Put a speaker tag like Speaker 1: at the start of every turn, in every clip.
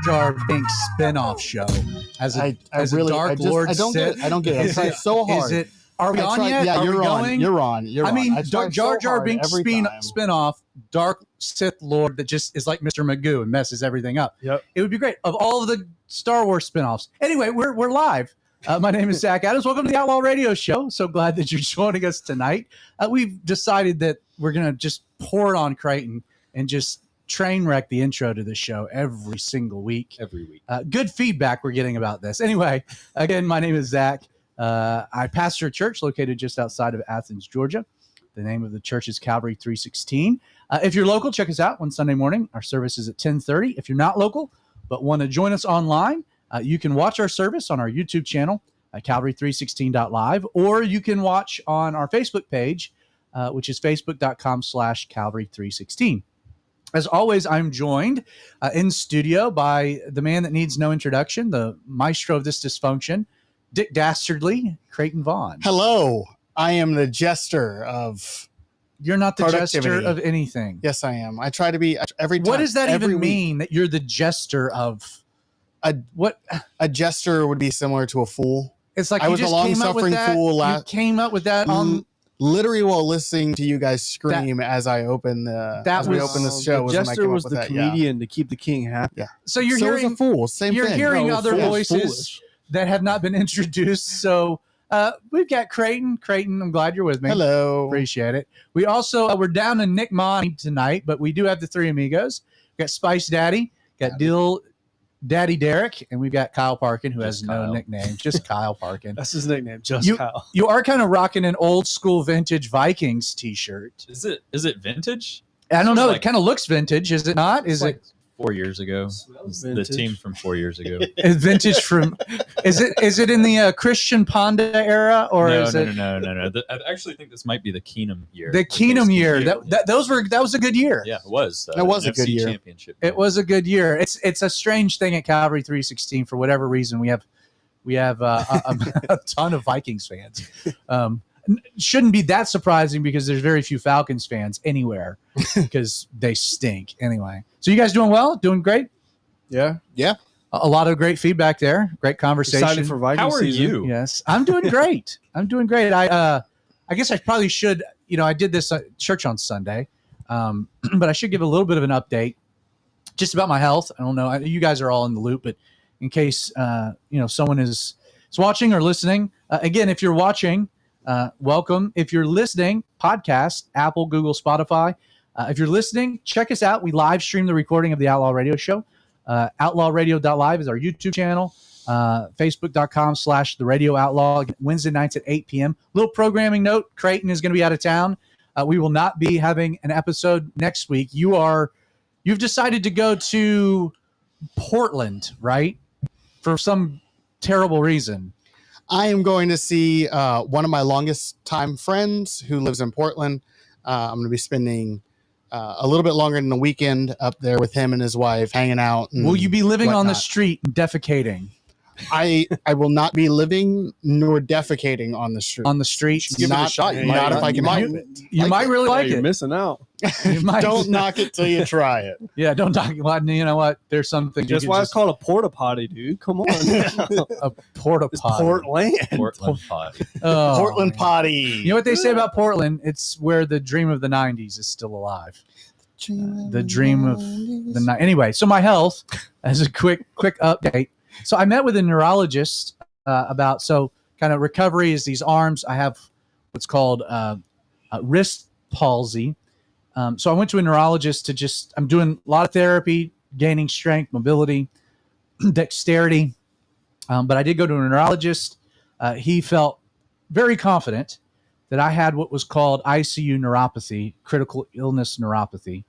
Speaker 1: Jar Binks spinoff show as a Dark Lord Sith.
Speaker 2: I don't get it. I tried so hard.
Speaker 1: Are we on yet?
Speaker 2: Yeah, you're on. You're on.
Speaker 1: I mean, Jar Jar Binks spinoff, Dark Sith Lord that just is like Mr. Magoo and messes everything up.
Speaker 3: Yep.
Speaker 1: It would be great. Of all of the Star Wars spinoffs. Anyway, we're live. My name is Zach Adams. Welcome to the Outlaw Radio Show. So glad that you're joining us tonight. We've decided that we're going to just pour it on Creighton and just train wreck the intro to the show every single week.
Speaker 4: Every week.
Speaker 1: Good feedback we're getting about this. Anyway, again, my name is Zach. I pastor a church located just outside of Athens, Georgia. The name of the church is Calvary 316. If you're local, check us out one Sunday morning. Our service is at 10:30. If you're not local but want to join us online, you can watch our service on our YouTube channel at calvary316.live, or you can watch on our Facebook page, which is facebook.com/calvary316. As always, I'm joined in studio by the man that needs no introduction, the maestro of this dysfunction, Dick Dastardly, Creighton Vaughn.
Speaker 2: Hello. I am the jester of
Speaker 1: You're not the jester of anything.
Speaker 2: Yes, I am. I try to be every time.
Speaker 1: What does that even mean, that you're the jester of?
Speaker 2: A jester would be similar to a fool.
Speaker 1: It's like
Speaker 2: I was a long-suffering fool.
Speaker 1: You came up with that on
Speaker 2: literally while listening to you guys scream as I open this show.
Speaker 3: The jester was the comedian to keep the king happy.
Speaker 2: Yeah.
Speaker 1: So you're hearing
Speaker 2: a fool. Same
Speaker 1: you're
Speaker 2: thing.
Speaker 1: hearing other voices
Speaker 3: foolish.
Speaker 1: that have not been introduced. So we've got Creighton. Creighton, I'm glad you're with me.
Speaker 2: Hello.
Speaker 1: Appreciate it. We also we're down to Nick Monty tonight, but we do have the three amigos. We got Spice Daddy, got Dill Daddy Derek, and we've got Kyle Parkin, who has no nickname, just Kyle Parkin.
Speaker 3: That's his nickname, Kyle.
Speaker 1: You are kind of rocking an old school vintage Vikings t-shirt.
Speaker 4: Is it vintage?
Speaker 1: I don't know. It kind of looks vintage, is it not? Is it
Speaker 4: 4 years ago? The team from 4 years ago.
Speaker 1: Vintage from? Is it in the Christian Ponda era, or
Speaker 4: no,
Speaker 1: is
Speaker 4: no,
Speaker 1: it?
Speaker 4: No. I actually think this might be the Keenum year.
Speaker 1: The Keenum year. That was a good year.
Speaker 4: Yeah, it was.
Speaker 2: That was a good year.
Speaker 4: Championship.
Speaker 1: It was a good year. It's a strange thing at Calvary 316 for whatever reason. We have a ton of Vikings fans. Shouldn't be that surprising because there's very few Falcons fans anywhere because they stink anyway. So you guys doing well? Doing great?
Speaker 3: Yeah.
Speaker 1: A lot of great feedback there. Great conversation.
Speaker 3: Excited for Viking
Speaker 4: How are
Speaker 3: season.
Speaker 4: you?
Speaker 1: Yes, I'm doing great. I'm doing great. I guess I probably should. I did this at church on Sunday, but I should give a little bit of an update just about my health. I don't know. You guys are all in the loop, but in case someone is watching or listening, again, if you're watching, welcome. If you're listening, podcast, Apple, Google, Spotify. If you're listening, check us out. We live stream the recording of the Outlaw Radio Show. Outlawradio.live is our YouTube channel. Facebook.com/The Radio Outlaw. Wednesday nights at 8 p.m. Little programming note: Creighton is going to be out of town. We will not be having an episode next week. You've decided to go to Portland, right? For some terrible reason.
Speaker 2: I am going to see one of my longest time friends who lives in Portland. I'm going to be spending a little bit longer than the weekend up there with him and his wife, hanging out.
Speaker 1: Will you be living on the
Speaker 2: whatnot.
Speaker 1: street and defecating?
Speaker 2: I will not be living nor defecating on the street.
Speaker 1: On the street?
Speaker 3: Give it a shot.
Speaker 2: You not if I can help it.
Speaker 1: You might really like
Speaker 3: You're
Speaker 1: it.
Speaker 3: missing out.
Speaker 1: You might.
Speaker 2: Don't knock it till you try it.
Speaker 1: Yeah, don't talk. Well, you know what? There's something.
Speaker 3: That's why it's called a porta potty, dude. Come on.
Speaker 1: a porta
Speaker 3: It's
Speaker 1: potty.
Speaker 3: Portland.
Speaker 4: Portland potty.
Speaker 1: Oh,
Speaker 2: Portland
Speaker 1: man.
Speaker 2: potty.
Speaker 1: You know what they say about Portland? It's where the dream of the 90s is still alive. The dream of the night. Anyway, so my health, as a quick update. So I met with a neurologist about kind of recovery is these arms. I have what's called wrist palsy. So I went to a neurologist I'm doing a lot of therapy, gaining strength, mobility, dexterity. But I did go to a neurologist. He felt very confident that I had what was called ICU neuropathy, critical illness neuropathy,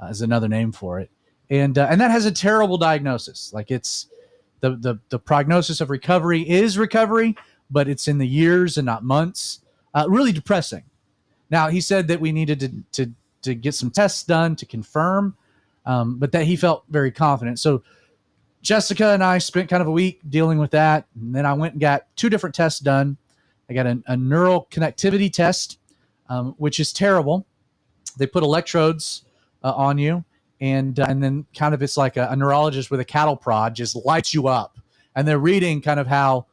Speaker 1: is another name for it. And that has a terrible diagnosis. Like it's the prognosis of recovery is recovery, but it's in the years and not months. Really depressing. Now, he said that we needed to get some tests done to confirm, but that he felt very confident. So Jessica and I spent kind of a week dealing with that. And then I went and got 2 different tests done. I got a neural connectivity test, which is terrible. They put electrodes on you, and then kind of it's like a neurologist with a cattle prod just lights you up. And they're reading kind of how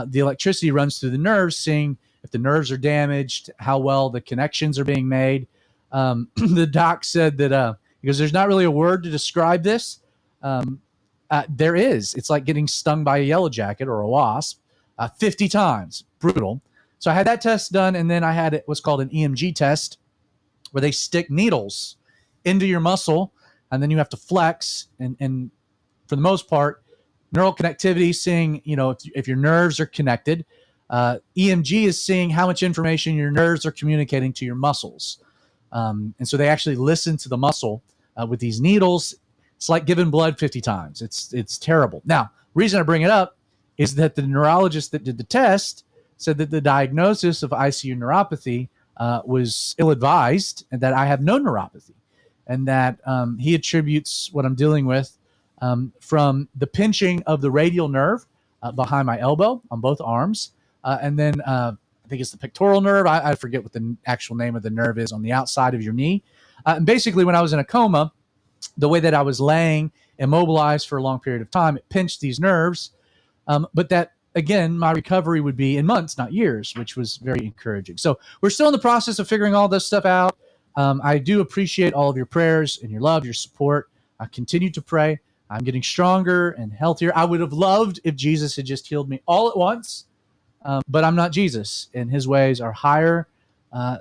Speaker 1: the electricity runs through the nerves, seeing if the nerves are damaged, how well the connections are being made. The doc said that because there's not really a word to describe this. There is. It's like getting stung by a yellow jacket or a wasp 50 times. Brutal. So I had that test done, and then I had what's called an EMG test where they stick needles into your muscle, and then you have to flex. And for the most part, neural connectivity, seeing if your nerves are connected. EMG is seeing how much information your nerves are communicating to your muscles. And so they actually listen to the muscle with these needles. It's like giving blood 50 times. It's terrible. Now, reason I bring it up is that the neurologist that did the test said that the diagnosis of ICU neuropathy was ill-advised, and that I have no neuropathy, and that he attributes what I'm dealing with from the pinching of the radial nerve behind my elbow on both arms, and then I think it's the pectoral nerve. I forget what the actual name of the nerve is on the outside of your knee. And basically, when I was in a coma, the way that I was laying immobilized for a long period of time, it pinched these nerves. But that, again, my recovery would be in months, not years, which was very encouraging. So we're still in the process of figuring all this stuff out. I do appreciate all of your prayers and your love, your support. I continue to pray. I'm getting stronger and healthier. I would have loved if Jesus had just healed me all at once, but I'm not Jesus, and his ways are higher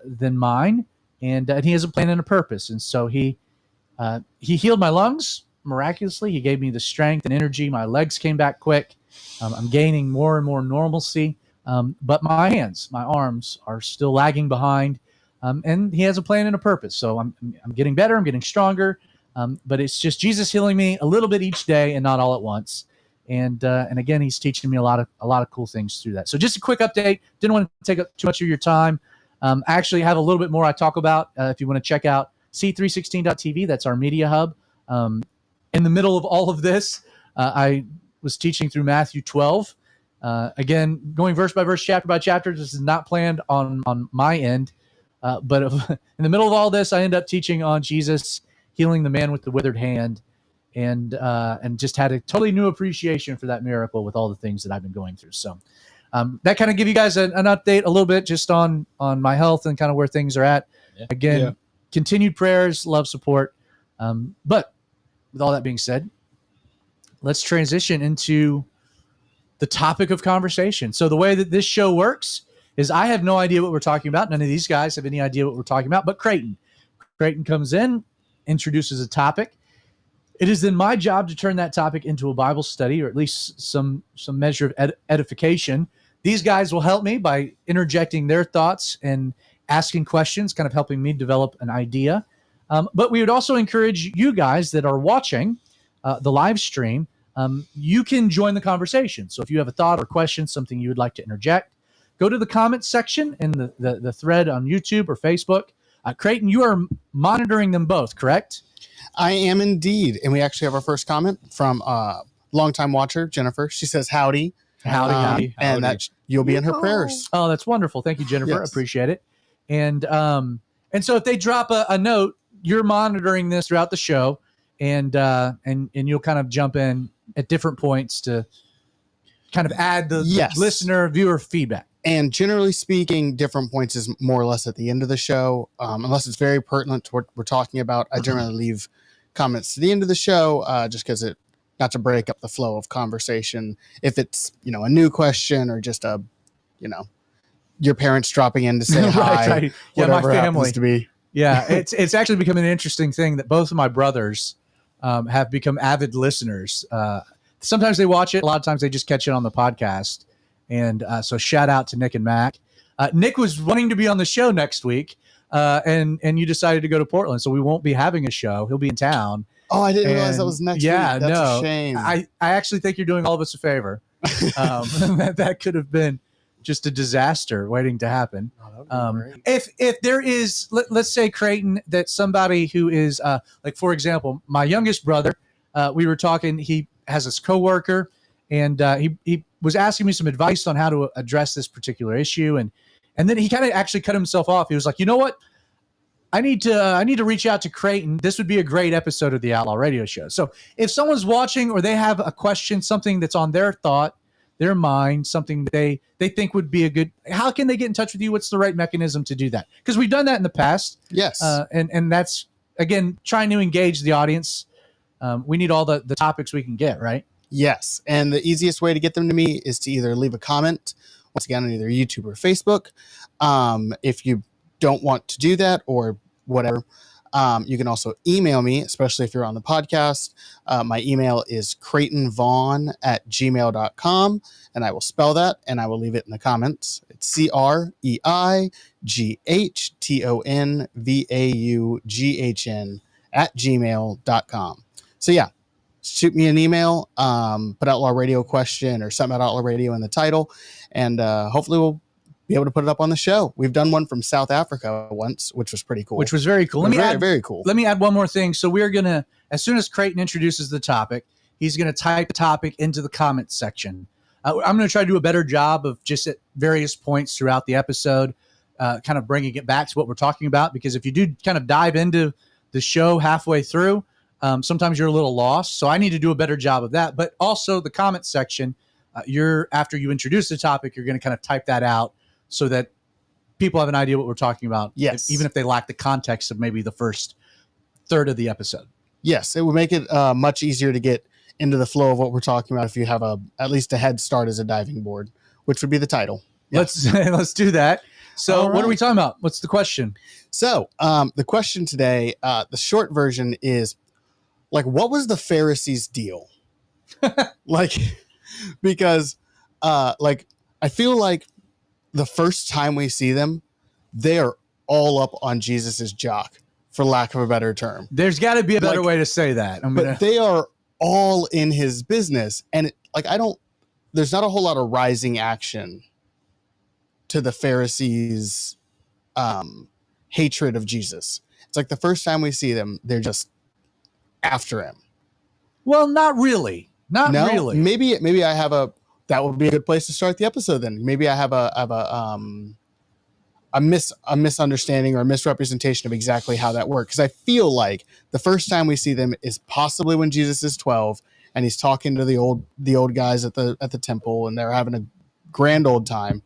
Speaker 1: than mine, and he has a plan and a purpose. And so he healed my lungs miraculously. He gave me the strength and energy. My legs came back quick. I'm gaining more and more normalcy. But my hands, my arms are still lagging behind. And he has a plan and a purpose. So I'm getting better. I'm getting stronger. But it's just Jesus healing me a little bit each day and not all at once. And again, he's teaching me a lot of cool things through that. So just a quick update. Didn't want to take up too much of your time. I actually have a little bit more I talk about if you want to check out C316.tv. That's our media hub. In the middle of all of this, I was teaching through Matthew 12. Again, going verse by verse, chapter by chapter. This is not planned on my end. But in the middle of all this, I end up teaching on Jesus healing the man with the withered hand. and just had a totally new appreciation for that miracle with all the things that I've been going through. So that kind of give you guys an update a little bit just on my health and kind of where things are at.
Speaker 4: Yeah.
Speaker 1: Again, continued prayers, love, support. But with all that being said, let's transition into the topic of conversation. So the way that this show works is I have no idea what we're talking about. None of these guys have any idea what we're talking about, but Creighton comes in, introduces a topic. It is then my job to turn that topic into a Bible study, or at least some measure of edification. These guys will help me by interjecting their thoughts and asking questions, kind of helping me develop an idea. But we would also encourage you guys that are watching the live stream, you can join the conversation. So if you have a thought or question, something you would like to interject, go to the comments section in the thread on YouTube or Facebook. Creighton, you are monitoring them both, correct?
Speaker 2: I am indeed. And we actually have our first comment from longtime watcher, Jennifer. She says, howdy.
Speaker 1: Howdy.
Speaker 2: And that you'll be in her prayers.
Speaker 1: Oh, that's wonderful. Thank you, Jennifer.
Speaker 2: Yes.
Speaker 1: Appreciate it. And so if they drop a note, you're monitoring this throughout the show, and you'll kind of jump in at different points to kind of add the listener, viewer feedback.
Speaker 2: And generally speaking, different points is more or less at the end of the show. Unless it's very pertinent to what we're talking about, I generally leave comments to the end of the show, just because not to break up the flow of conversation. If it's, a new question or just your parents dropping in to say hi.
Speaker 1: Right. Yeah, my family.
Speaker 2: To be.
Speaker 1: Yeah, it's actually become an interesting thing that both of my brothers have become avid listeners. Sometimes they watch it. A lot of times they just catch it on the podcast. And so shout out to Nick and Mac. Nick was wanting to be on the show next week, and you decided to go to Portland, so we won't be having a show. He'll be in town.
Speaker 2: Oh, I didn't realize that was next week. That's a shame.
Speaker 1: I actually think you're doing all of us a favor. That could have been just a disaster waiting to happen. If there is, let's say, Creighton, that somebody who is like, for example, my youngest brother, we were talking, he has this coworker, and he was asking me some advice on how to address this particular issue. And then he kind of actually cut himself off. He was like, you know what? I need to reach out to Creighton. This would be a great episode of the Outlaw Radio Show. So if someone's watching or they have a question, something that's on their thought, their mind, something that they think would be a good, how can they get in touch with you? What's the right mechanism to do that? Because we've done that in the past.
Speaker 2: Yes.
Speaker 1: And that's, again, trying to engage the audience. We need all the topics we can get, right?
Speaker 2: Yes. And the easiest way to get them to me is to either leave a comment, once again, on either YouTube or Facebook. If you don't want to do that or whatever, you can also email me, especially if you're on the podcast. My email is CreightonVaughn@gmail.com, and I will spell that, and I will leave it in the comments. It's CreightonVaughn @gmail.com. So shoot me an email, put Outlaw Radio question or something about Outlaw Radio in the title, and hopefully we'll be able to put it up on the show. We've done one from South Africa once, which was pretty cool.
Speaker 1: Which was very cool.
Speaker 2: Very cool.
Speaker 1: Let me add one more thing. So we're going to, as soon as Creighton introduces the topic, he's going to type the topic into the comments section. I'm going to try to do a better job of just at various points throughout the episode, kind of bringing it back to what we're talking about. Because if you do kind of dive into the show halfway through, sometimes you're a little lost. So I need to do a better job of that. But also the comments section, after you introduce the topic, you're going to kind of type that out so that people have an idea what we're talking about.
Speaker 2: Yes.
Speaker 1: Even if they lack the context of maybe the first third of the episode.
Speaker 2: Yes. It would make it much easier to get into the flow of what we're talking about if you have at least a head start as a diving board, which would be the title.
Speaker 1: Yes. Let's do that. So What are we talking about? What's the question?
Speaker 2: So the question today, the short version is, like, what was the Pharisees' deal? Because I feel like the first time we see them, they are all up on Jesus's jock, for lack of a better term.
Speaker 1: There's got to be a better way to say that.
Speaker 2: But they are all in his business, and there's not a whole lot of rising action to the Pharisees' hatred of Jesus. It's like the first time we see them, they're just after him.
Speaker 1: Well, not really. Not really.
Speaker 2: Maybe I have that would be a good place to start the episode then. Maybe I have a a misunderstanding or a misrepresentation of exactly how that works. Because I feel like the first time we see them is possibly when Jesus is 12 and he's talking to the old guys at the temple, and they're having a grand old time.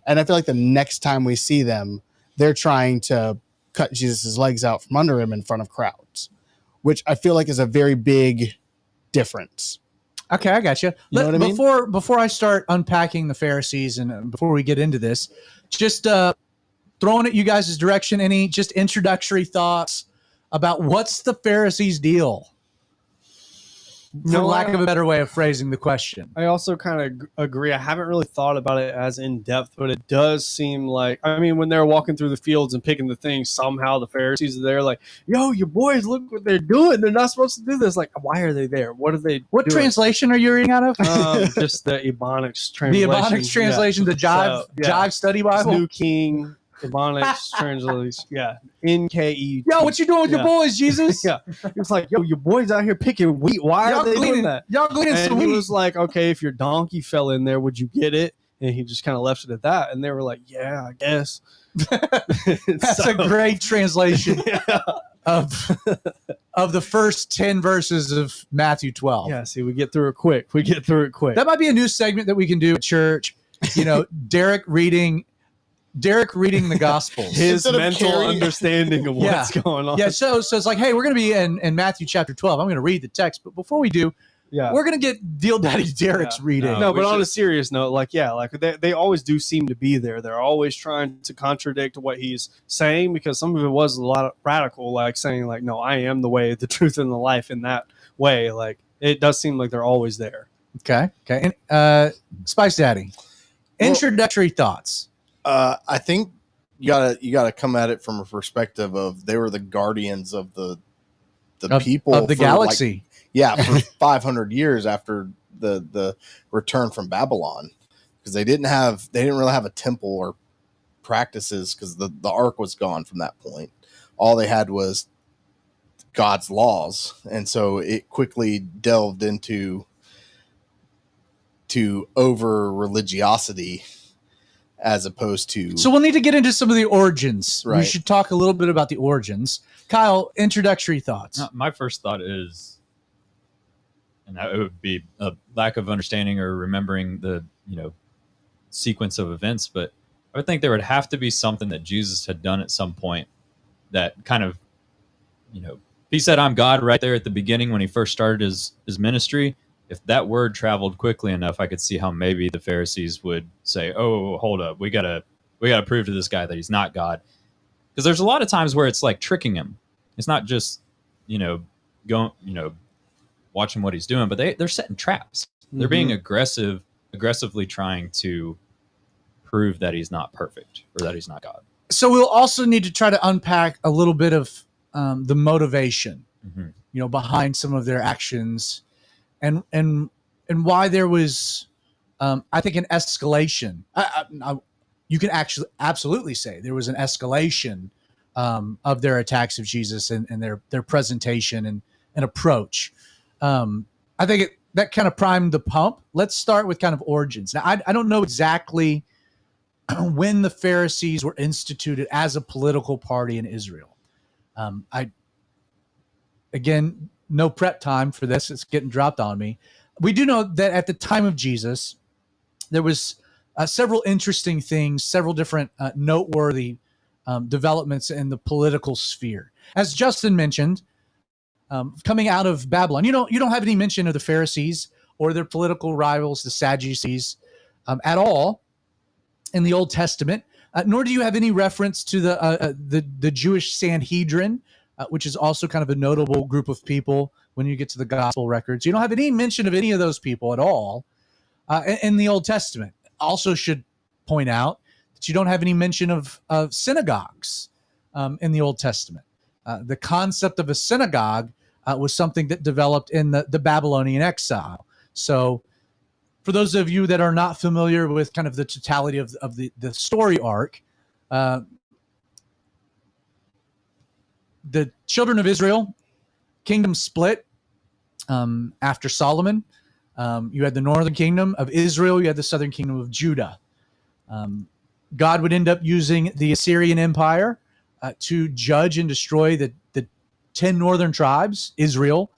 Speaker 2: And I feel like the next time we see them, they're trying to cut Jesus's legs out from under him in front of crowds, which I feel like is a very big difference.
Speaker 1: Okay, I got you.
Speaker 2: You know what I mean?
Speaker 1: Before I start unpacking the Pharisees and before we get into this, just throwing at you guys' direction, any just introductory thoughts about what's the Pharisees' deal? For lack of a better way of phrasing the question.
Speaker 3: I also kind of agree. I haven't really thought about it as in depth, but it does seem like, I mean, when they're walking through the fields and picking the things, somehow the Pharisees are there like, yo, your boys, look what they're doing. They're not supposed to do this. Like, why are they there? What are they
Speaker 1: What
Speaker 3: doing?
Speaker 1: Translation are you reading out of?
Speaker 3: Just the Ebonics translation.
Speaker 1: The Ebonics translation, the Jive Study Bible?
Speaker 3: New King, Ebonics translation. Yeah. NKE.
Speaker 1: Yo, what you doing with your boys, Jesus?
Speaker 3: Yeah. It's like, yo, your boys out here picking wheat. Why are they doing that?
Speaker 1: Y'all gleaning
Speaker 3: And
Speaker 1: some
Speaker 3: he
Speaker 1: wheat.
Speaker 3: was like, okay, if your donkey fell in there, would you get it? And he just kind of left it at that. And they were like, yeah, I guess.
Speaker 1: That's a great translation of the first 10 verses of Matthew 12.
Speaker 3: Yeah, see, we get through it quick.
Speaker 1: That might be a new segment that we can do at church. You know, Derek reading the Gospels.
Speaker 3: His
Speaker 2: Instead of
Speaker 3: mental
Speaker 2: carrying-
Speaker 3: understanding of what's going on.
Speaker 1: Yeah, so it's like, hey, we're going to be in Matthew chapter 12. I'm going to read the text. But before we do,
Speaker 3: Yeah.
Speaker 1: we're going to get Deal Daddy Derek's reading.
Speaker 3: No,
Speaker 4: we
Speaker 3: but on
Speaker 4: should-
Speaker 3: a serious note, like, yeah, like they always do seem to be there. They're always trying to contradict what he's saying, because some of it was a lot of radical, like saying like, no, I am the way, the truth, and the life in that way. Like, it does seem like they're always there.
Speaker 1: Okay. And, Spice Daddy, introductory thoughts.
Speaker 5: I think you gotta come at it from a perspective of they were the guardians of the people
Speaker 1: of the
Speaker 5: for,
Speaker 1: galaxy.
Speaker 5: for 500 years after the return from Babylon, because they didn't really have a temple or practices, because the ark was gone from that point. All they had was God's laws, and so it quickly delved into over religiosity as opposed to.
Speaker 1: So we'll need to get into some of the origins. We
Speaker 5: Right.
Speaker 1: should talk a little bit about the origins. Kyle, introductory thoughts.
Speaker 4: My first thought is, and that would be a lack of understanding or remembering the sequence of events, but I would think there would have to be something that Jesus had done at some point that kind of, he said, "I'm God" right there at the beginning when he first started his ministry. If that word traveled quickly enough, I could see how maybe the Pharisees would say, "Oh, hold up, we gotta prove to this guy that he's not God." Because there's a lot of times where it's like tricking him. It's not just going watching what he's doing, but they're setting traps. They're being aggressively trying to prove that he's not perfect or that he's not God.
Speaker 1: So we'll also need to try to unpack a little bit of the motivation, behind some of their actions, and why there was, I think, an escalation. You can actually absolutely say there was an escalation of their attacks of Jesus and their presentation and approach. I think that kind of primed the pump. Let's start with kind of origins. Now, I don't know exactly when the Pharisees were instituted as a political party in Israel. Again, no prep time for this. It's getting dropped on me. We do know that at the time of Jesus, there was several interesting things, several different noteworthy developments in the political sphere. As Justin mentioned, coming out of Babylon, you don't have any mention of the Pharisees or their political rivals, the Sadducees, at all in the Old Testament. Nor do you have any reference to the Jewish Sanhedrin, which is also kind of a notable group of people when you get to the gospel records. You don't have any mention of any of those people at all in the Old Testament. Also should point out that you don't have any mention of synagogues in the Old Testament. The concept of a synagogue was something that developed in the Babylonian exile. So for those of you that are not familiar with kind of the totality of the story arc, the children of Israel, kingdom split after Solomon. You had the northern kingdom of Israel. You had the southern kingdom of Judah. God would end up using the Assyrian Empire to judge and destroy the 10 northern tribes, Israel.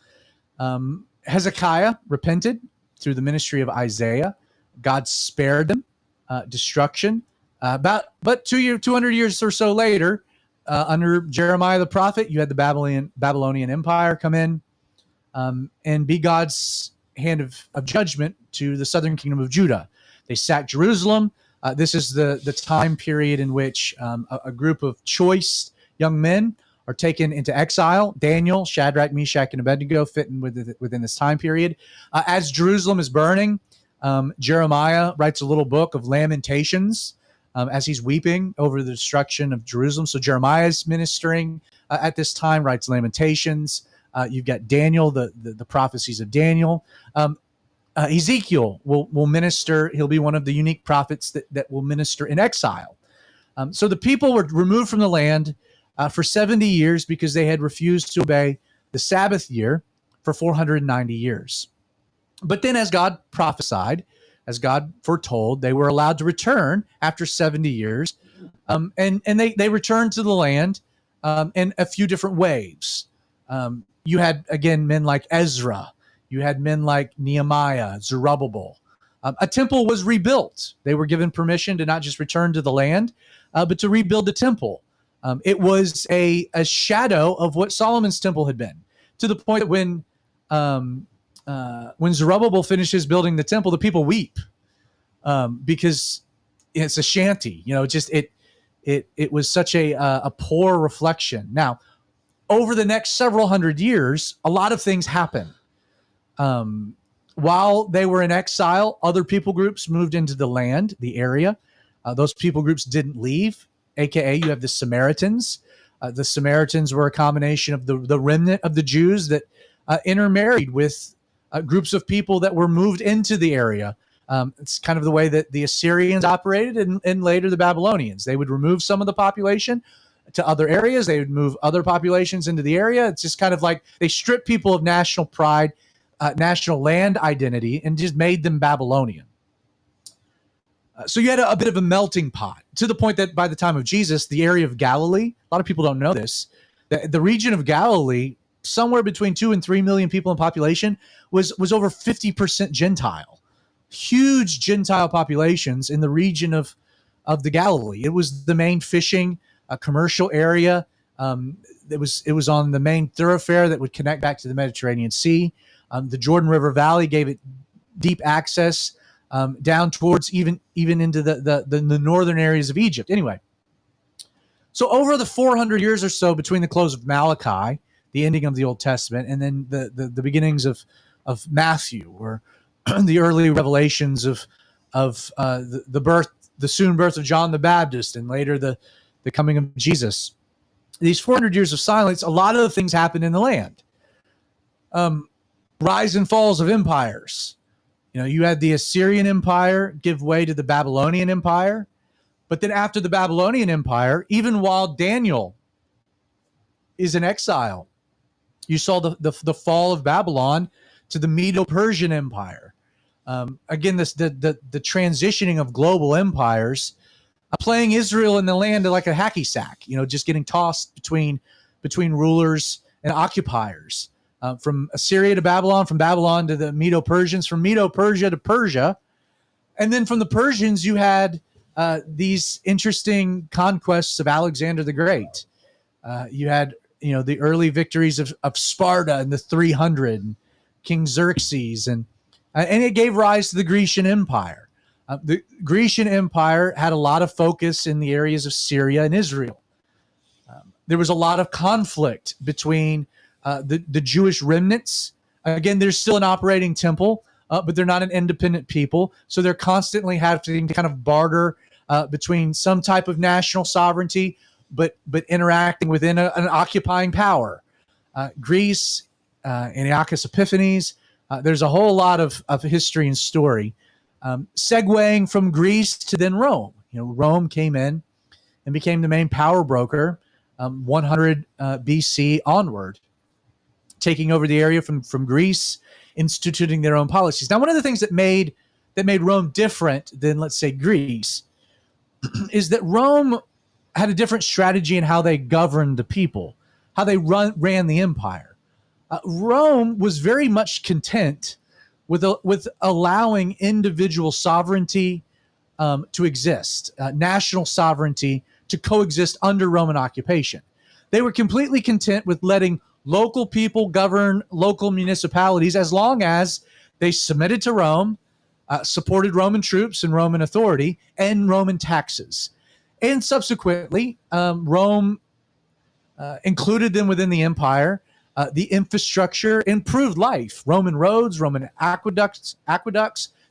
Speaker 1: Hezekiah repented through the ministry of Isaiah. God spared them destruction. But 200 years or so later, under Jeremiah the prophet, you had the Babylonian Empire come in and be God's hand of judgment to the southern kingdom of Judah. They sacked Jerusalem. This is the time period in which a group of choice young men are taken into exile. Daniel, Shadrach, Meshach, and Abednego fit in within this time period. As Jerusalem is burning, Jeremiah writes a little book of Lamentations as he's weeping over the destruction of Jerusalem. So Jeremiah is ministering at this time, writes Lamentations. You've got Daniel, the prophecies of Daniel. Ezekiel will minister. He'll be one of the unique prophets that will minister in exile. So the people were removed from the land for 70 years because they had refused to obey the Sabbath year for 490 years. But then as God prophesied, as God foretold, they were allowed to return after 70 years. And they returned to the land in a few different waves. You had, again, men like Ezra. You had men like Nehemiah, Zerubbabel. A temple was rebuilt. They were given permission to not just return to the land, but to rebuild the temple. It was a shadow of what Solomon's temple had been, to the point that when Zerubbabel finishes building the temple, the people weep because it's a shanty. It was such a poor reflection. Now, over the next several hundred years, a lot of things happen. While they were in exile, other people groups moved into the land, the area. Those people groups didn't leave, aka you have the Samaritans. The Samaritans were a combination of the remnant of the Jews that intermarried with groups of people that were moved into the area. It's kind of the way that the Assyrians operated and later the Babylonians. They would remove some of the population to other areas. They would move other populations into the area. It's just kind of like they stripped people of national pride, national land identity, and just made them Babylonian. So you had a bit of a melting pot, to the point that by the time of Jesus, the area of Galilee, a lot of people don't know this, the region of Galilee, somewhere between 2 and 3 million people in population, was over 50% Gentile. Huge Gentile populations in the region of the Galilee. It was the main fishing commercial area. It was on the main thoroughfare that would connect back to the Mediterranean Sea. The Jordan River Valley gave it deep access down towards even into the northern areas of Egypt. Anyway, so over the 400 years or so between the close of Malachi, the ending of the Old Testament, and then the beginnings of Matthew, or the early revelations of the soon birth of John the Baptist, and later the coming of Jesus. These 400 years of silence, a lot of things happened in the land. Rise and falls of empires. You had the Assyrian Empire give way to the Babylonian Empire. But then after the Babylonian Empire, even while Daniel is in exile, you saw the fall of Babylon to the Medo-Persian Empire. Again, the transitioning of global empires, playing Israel in the land like a hacky sack, just getting tossed between rulers and occupiers. From Assyria to Babylon, from Babylon to the Medo-Persians, from Medo-Persia to Persia. And then from the Persians, you had these interesting conquests of Alexander the Great. You had, the early victories of Sparta in the 300, and King Xerxes, and it gave rise to the Grecian Empire. The Grecian Empire had a lot of focus in the areas of Syria and Israel. There was a lot of conflict between the Jewish remnants. Again, there's still an operating temple, but they're not an independent people. So they're constantly having to kind of barter between some type of national sovereignty, but interacting within an occupying power. Greece, Antiochus Epiphanes, there's a whole lot of history and story. Segueing from Greece to then Rome. Rome came in and became the main power broker 100 BC onward, taking over the area from Greece, instituting their own policies. Now, one of the things that made Rome different than, let's say, Greece, is that Rome had a different strategy in how they governed the people, how they ran the empire. Rome was very much content with allowing individual sovereignty to exist, national sovereignty to coexist under Roman occupation. They were completely content with letting local people govern local municipalities as long as they submitted to Rome, supported Roman troops and Roman authority, and Roman taxes. And subsequently, Rome included them within the empire. The infrastructure improved life. Roman roads, Roman aqueducts,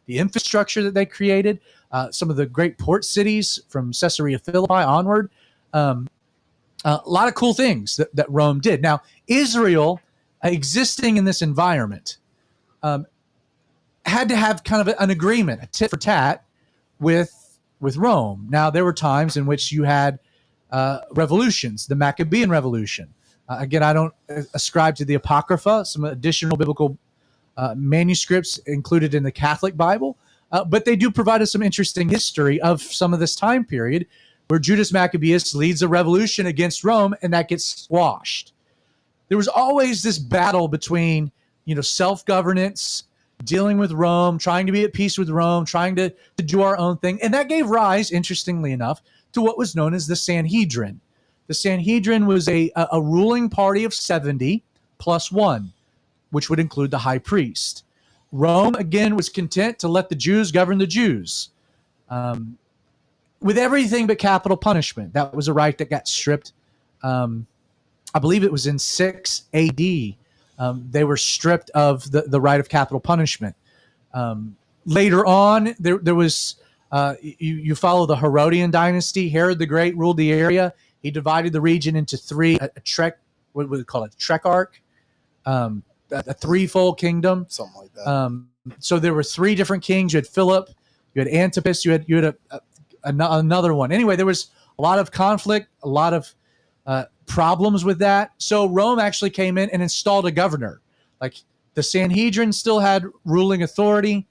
Speaker 1: the infrastructure that they created, some of the great port cities from Caesarea Philippi onward. A lot of cool things that Rome did. Now, Israel, existing in this environment, had to have kind of an agreement, a tit for tat, with Rome. Now, there were times in which you had revolutions, the Maccabean Revolution. Again, I don't ascribe to the Apocrypha, some additional biblical manuscripts included in the Catholic Bible, but they do provide us some interesting history of some of this time period where Judas Maccabeus leads a revolution against Rome, and that gets squashed. There was always this battle between, self-governance, dealing with Rome, trying to be at peace with Rome, trying to do our own thing. And that gave rise, interestingly enough, to what was known as the Sanhedrin. The Sanhedrin was a ruling party of 70 plus one, which would include the high priest. Rome, again, was content to let the Jews govern the Jews with everything but capital punishment. That was a right that got stripped. I believe it was in 6 AD. They were stripped of the right of capital punishment. Later on, there was, you follow the Herodian dynasty. Herod the Great ruled the area. He divided the region into three, what would we call it, Trekarch, a threefold kingdom.
Speaker 5: Something like that.
Speaker 1: So there were three different kings. You had Philip, you had Antipas, you had another one. Anyway, there was a lot of conflict, a lot of problems with that. So Rome actually came in and installed a governor. Like, the Sanhedrin still had ruling authority,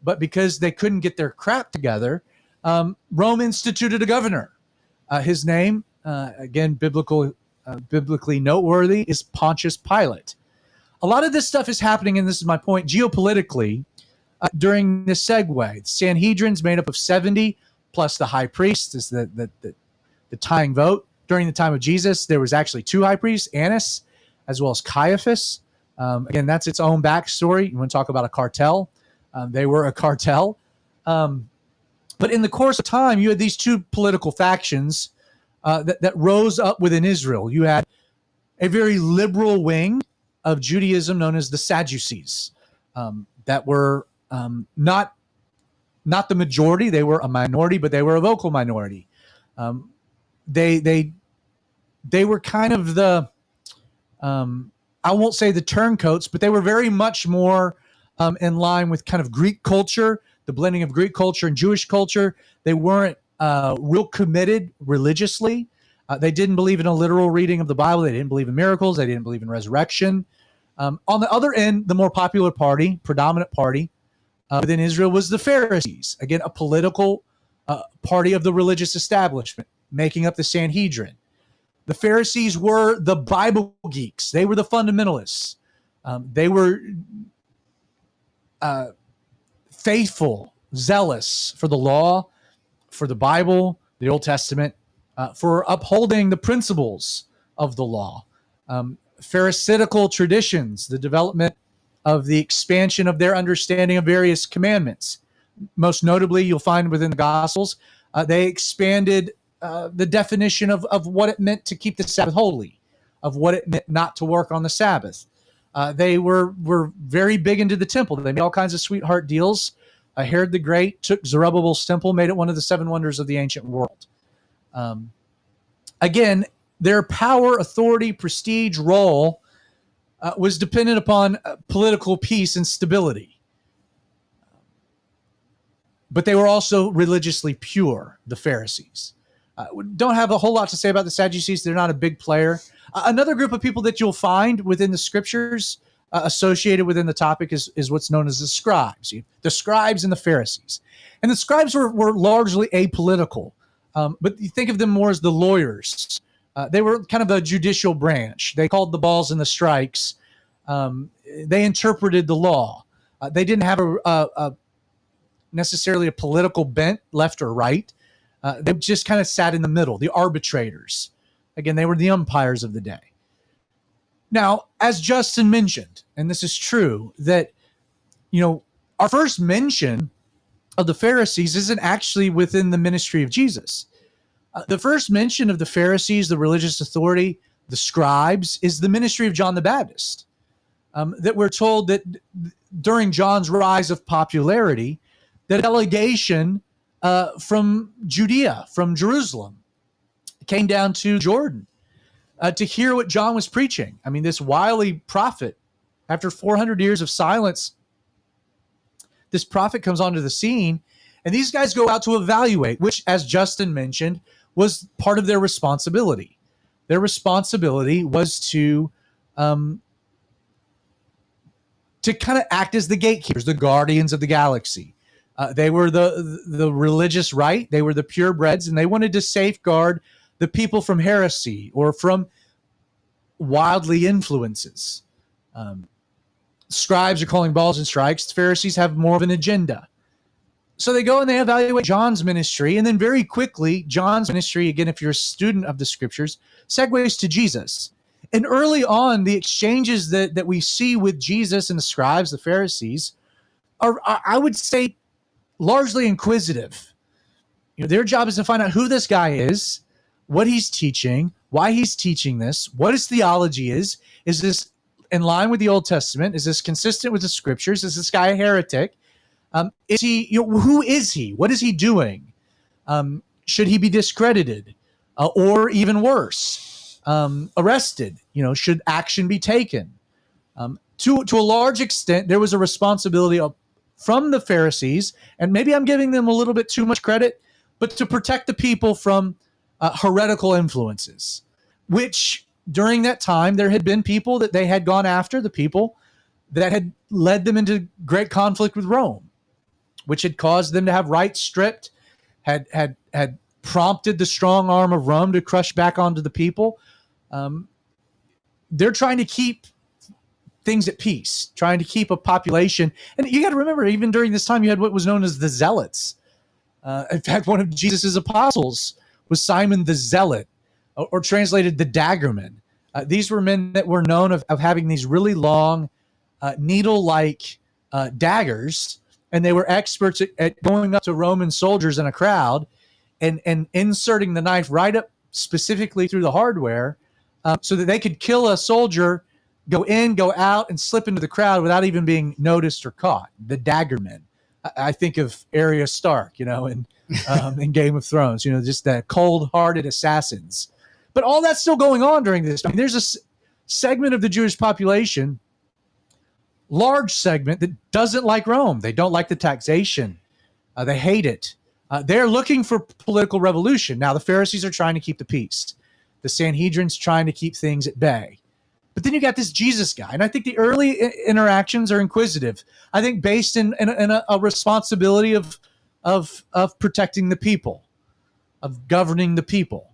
Speaker 1: but because they couldn't get their crap together, Rome instituted a governor. His name, again, biblically noteworthy, is Pontius Pilate. A lot of this stuff is happening, and this is my point, geopolitically, during this segue. The Sanhedrin's made up of 70 plus the high priest is the tying vote. During the time of Jesus, there was actually two high priests, Annas as well as Caiaphas. Again, that's its own backstory. You want to talk about a cartel? They were a cartel. But in the course of time, you had these two political factions that rose up within Israel. You had a very liberal wing of Judaism known as the Sadducees that were not the majority. They were a minority, but they were a vocal minority. They were kind of the, I won't say the turncoats, but they were very much more in line with kind of Greek culture, the blending of Greek culture and Jewish culture. They weren't real committed religiously. They didn't believe in a literal reading of the Bible. They didn't believe in miracles. They didn't believe in resurrection. On the other end, the more popular party, predominant party within Israel was the Pharisees. Again, a political party of the religious establishment, making up the Sanhedrin. The Pharisees were the Bible geeks. They were the fundamentalists. They were faithful, zealous for the law, for the Bible, the Old Testament, for upholding the principles of the law. Pharisaical traditions, the development of the expansion of their understanding of various commandments. Most notably, you'll find within the Gospels, they expanded the definition of what it meant to keep the Sabbath holy, of what it meant not to work on the Sabbath. They were very big into the temple. They made all kinds of sweetheart deals. Herod the Great took Zerubbabel's temple, made it one of the seven wonders of the ancient world. Again, their power, authority, prestige, role was dependent upon political peace and stability. But they were also religiously pure, the Pharisees. Don't have a whole lot to say about the Sadducees. They're not a big player. Another group of people that you'll find within the scriptures associated within the topic is what's known as the Scribes. The Scribes and the Pharisees. And the Scribes were largely apolitical. But you think of them more as the lawyers. They were kind of a judicial branch. They called the balls and the strikes. They interpreted the law. They didn't have necessarily a political bent, left or right. They just kind of sat in the middle, the arbitrators. Again, they were the umpires of the day. Now, as Justin mentioned, and this is true, that, our first mention of the Pharisees isn't actually within the ministry of Jesus. The first mention of the Pharisees, the religious authority, the scribes, is the ministry of John the Baptist. That we're told that during John's rise of popularity, that a delegation from Judea, from Jerusalem, came down to Jordan to hear what John was preaching. I mean, this wily prophet, after 400 years of silence, this prophet comes onto the scene, and these guys go out to evaluate, which, as Justin mentioned, was part of their responsibility. Their responsibility was to kind of act as the gatekeepers, the guardians of the galaxy. They were the religious right. They were the purebreds, and they wanted to safeguard the people from heresy or from wildly influences. Scribes are calling balls and strikes. The Pharisees have more of an agenda. So they go and they evaluate John's ministry, and then very quickly, John's ministry, again, if you're a student of the scriptures, segues to Jesus. And early on, the exchanges that we see with Jesus and the scribes, the Pharisees, are, I would say, largely inquisitive. Their job is to find out who this guy is, what he's teaching, why he's teaching this, what his theology is this in line with the Old Testament? Is this consistent with the scriptures? Is this guy a heretic? Is he? Who is he? What is he doing? Should he be discredited, or even worse, arrested? Should action be taken? To a large extent, there was a responsibility from the Pharisees, and maybe I'm giving them a little bit too much credit, but to protect the people from heretical influences, which during that time, there had been people that they had gone after, the people that had led them into great conflict with Rome, which had caused them to have rights stripped, had prompted the strong arm of Rome to crush back onto the people. They're trying to keep things at peace, trying to keep a population. And you got to remember, even during this time, you had what was known as the Zealots. In fact, one of Jesus's apostles was Simon the Zealot, or translated the Daggerman. These were men that were known of having these really long, needle-like daggers, and they were experts at going up to Roman soldiers in a crowd and inserting the knife right up specifically through the hardware so that they could kill a soldier, go in, go out, and slip into the crowd without even being noticed or caught. The Daggermen. I think of Arya Stark, in Game of Thrones, just the cold-hearted assassins. But all that's still going on during this. I mean, there's a segment of the Jewish population, large segment, that doesn't like Rome. They don't like the taxation. They hate it. They're looking for political revolution. Now, the Pharisees are trying to keep the peace. The Sanhedrin's trying to keep things at bay. But then you got this Jesus guy. And I think the early interactions are inquisitive. I think based in a responsibility of protecting the people, of governing the people.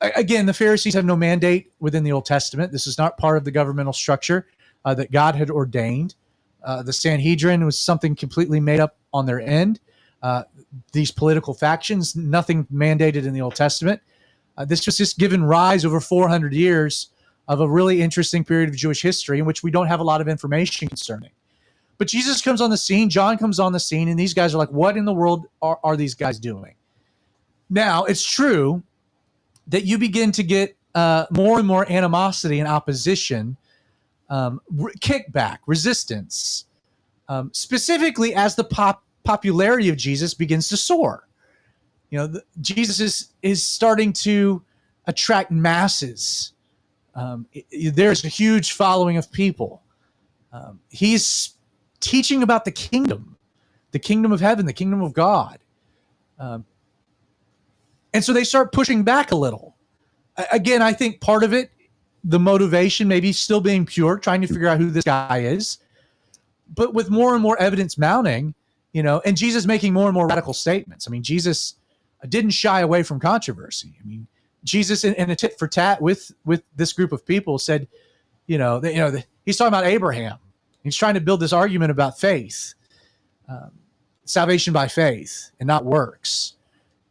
Speaker 1: Again, the Pharisees have no mandate within the Old Testament. This is not part of the governmental structure that God had ordained. The Sanhedrin was something completely made up on their end. These political factions, nothing mandated in the Old Testament. This was just given rise over 400 years of a really interesting period of Jewish history in which we don't have a lot of information concerning. But Jesus comes on the scene, John comes on the scene, and these guys are like, what in the world are these guys doing? Now, it's true that you begin to get more and more animosity and opposition, kickback, resistance, specifically as the popularity of Jesus begins to soar. Jesus is starting to attract masses. There's a huge following of people. He's teaching about the kingdom of heaven, the kingdom of God. And so they start pushing back a little. Again, I think part of it, the motivation, maybe still being pure, trying to figure out who this guy is. But with more and more evidence mounting, and Jesus making more and more radical statements. I mean, Jesus didn't shy away from controversy. I mean, Jesus, in a tit for tat with this group of people, said, he's talking about Abraham. He's trying to build this argument about faith, salvation by faith and not works.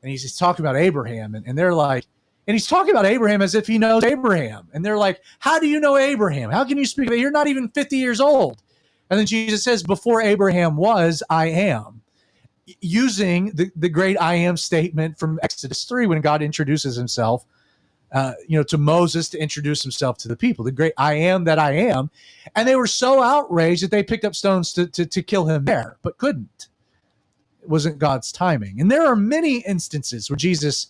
Speaker 1: And he's talking about Abraham, and they're like, and he's talking about Abraham as if he knows Abraham. And they're like, how do you know Abraham? How can you speak of it? You're not even 50 years old. And then Jesus says, before Abraham was, I am. Using the great I am statement from Exodus 3 when God introduces himself to Moses to introduce himself to the people, the great I am that I am. And they were so outraged that they picked up stones to kill him there, but couldn't. It wasn't God's timing. And there are many instances where Jesus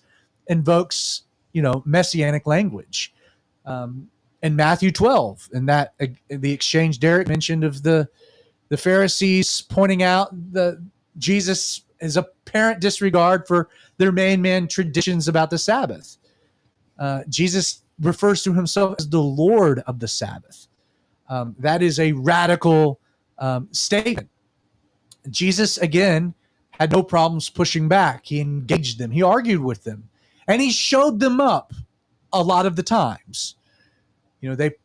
Speaker 1: invokes messianic language. In Matthew 12, and that the exchange Derek mentioned of the Pharisees pointing out Jesus' apparent disregard for their man traditions about the Sabbath. Jesus refers to himself as the Lord of the Sabbath. That is a radical statement. Jesus, again, had no problems pushing back. He engaged them. He argued with them. And he showed them up a lot of the times. They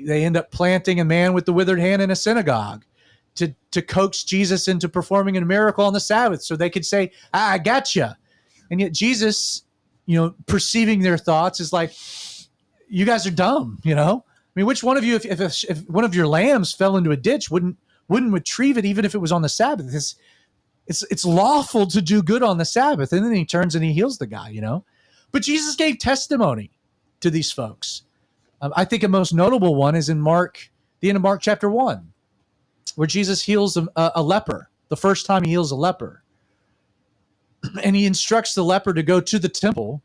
Speaker 1: end up planting a man with the withered hand in a synagogue to coax Jesus into performing a miracle on the Sabbath so they could say, I gotcha. And yet Jesus, perceiving their thoughts is like, you guys are dumb, I mean, which one of you, if one of your lambs fell into a ditch, wouldn't retrieve it even if it was on the Sabbath? It's lawful to do good on the Sabbath. And then he turns and he heals the guy, But Jesus gave testimony to these folks. I think a most notable one is in the end of Mark chapter 1, where Jesus heals a leper, the first time he heals a leper. And he instructs the leper to go to the temple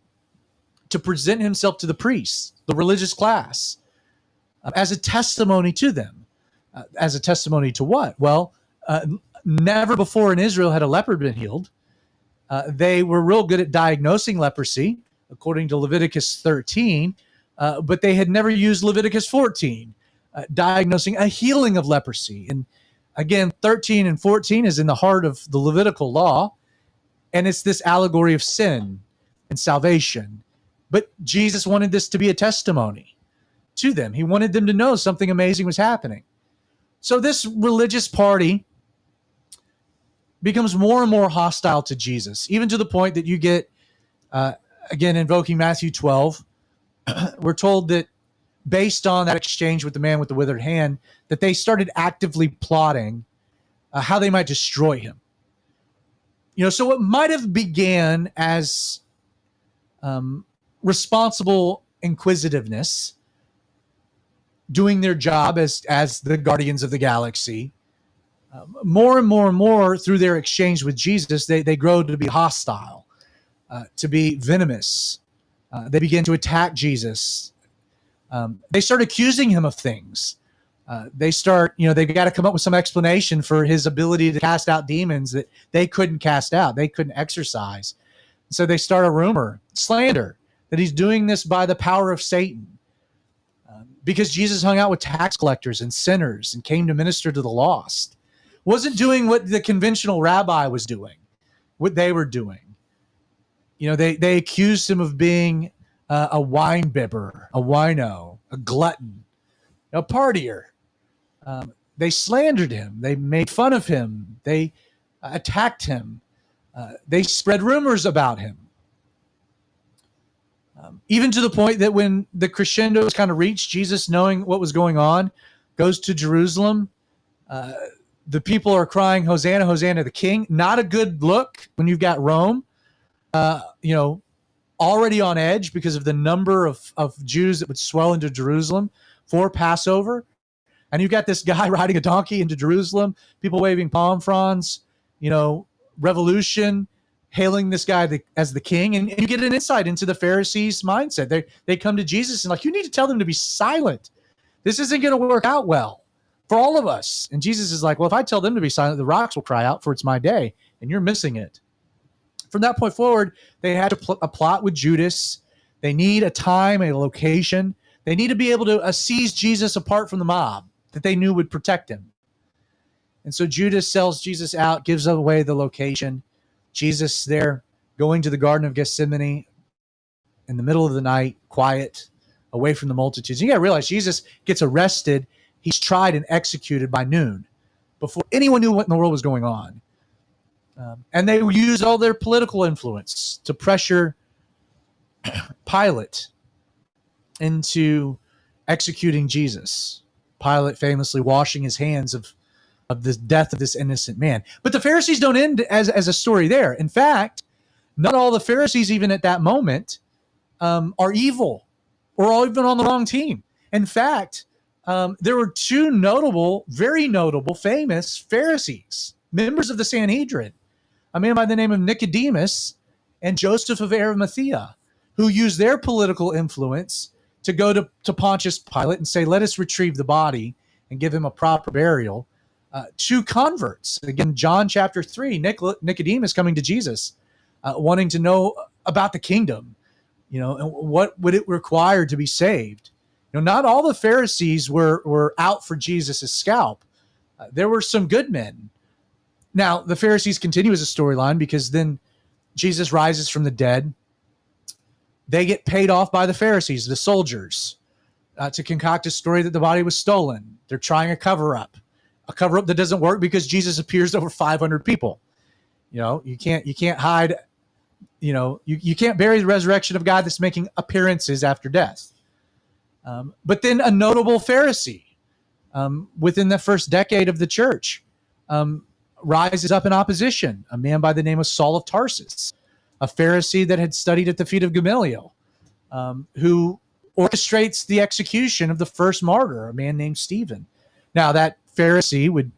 Speaker 1: to present himself to the priests, the religious class, as a testimony to them. As a testimony to what? Well, never before in Israel had a leper been healed. They were real good at diagnosing leprosy, according to Leviticus 13, but they had never used Leviticus 14, diagnosing a healing of leprosy. And again, 13 and 14 is in the heart of the Levitical law, and it's this allegory of sin and salvation. But Jesus wanted this to be a testimony to them. He wanted them to know something amazing was happening. So this religious party becomes more and more hostile to Jesus, even to the point that you get, again, invoking Matthew 12, we're told that based on that exchange with the man with the withered hand, that they started actively plotting how they might destroy him. So what might have began as responsible inquisitiveness, doing their job as the guardians of the galaxy, more and more and more through their exchange with Jesus, they grow to be hostile, to be venomous. They begin to attack Jesus. They start accusing him of things. They start, they've got to come up with some explanation for his ability to cast out demons that they couldn't cast out. They couldn't exorcise. So they start a rumor, slander, that he's doing this by the power of Satan. Because Jesus hung out with tax collectors and sinners and came to minister to the lost. Wasn't doing what the conventional rabbi was doing, what they were doing. They accused him of being a wine bibber, a wino, a glutton, a partier. They slandered him. They made fun of him. They attacked him. They spread rumors about him. Even to the point that when the crescendo was kind of reached, Jesus, knowing what was going on, goes to Jerusalem. The people are crying, Hosanna, Hosanna, the King. Not a good look when you've got Rome, already on edge because of the number of Jews that would swell into Jerusalem for Passover. And you've got this guy riding a donkey into Jerusalem, people waving palm fronds, revolution, hailing this guy as the king. And you get an insight into the Pharisees' mindset. They come to Jesus and you need to tell them to be silent. This isn't going to work out well for all of us. And Jesus is like, well, if I tell them to be silent, the rocks will cry out, for it's my day, and you're missing it. From that point forward, they had to plot with Judas. They need a time, a location. They need to be able to seize Jesus apart from the mob that they knew would protect him. And so Judas sells Jesus out, gives away the location. Jesus there going to the Garden of Gethsemane in the middle of the night, quiet, away from the multitudes. You got to realize Jesus gets arrested. He's tried and executed by noon before anyone knew what in the world was going on. And they used all their political influence to pressure Pilate into executing Jesus. Pilate famously washing his hands of the death of this innocent man. But the Pharisees don't end as a story there. In fact, not all the Pharisees, even at that moment, are evil or even on the wrong team. In fact, there were two notable, very notable, famous Pharisees, members of the Sanhedrin, a man by the name of Nicodemus and Joseph of Arimathea, who used their political influence to go to Pontius Pilate and say, let us retrieve the body and give him a proper burial. Two converts. Again, John chapter 3, Nicodemus coming to Jesus, wanting to know about the kingdom, and what would it require to be saved. Not all the Pharisees were out for Jesus' scalp. There were some good men. Now, the Pharisees continue as a storyline because then Jesus rises from the dead. They get paid off by the Pharisees, the soldiers, to concoct a story that the body was stolen. They're trying a cover-up that doesn't work because Jesus appears to over 500 people. You can't hide. You can't bury the resurrection of God that's making appearances after death. But then a notable Pharisee within the first decade of the church rises up in opposition, a man by the name of Saul of Tarsus, a Pharisee that had studied at the feet of Gamaliel, who orchestrates the execution of the first martyr, a man named Stephen. Now, that Pharisee would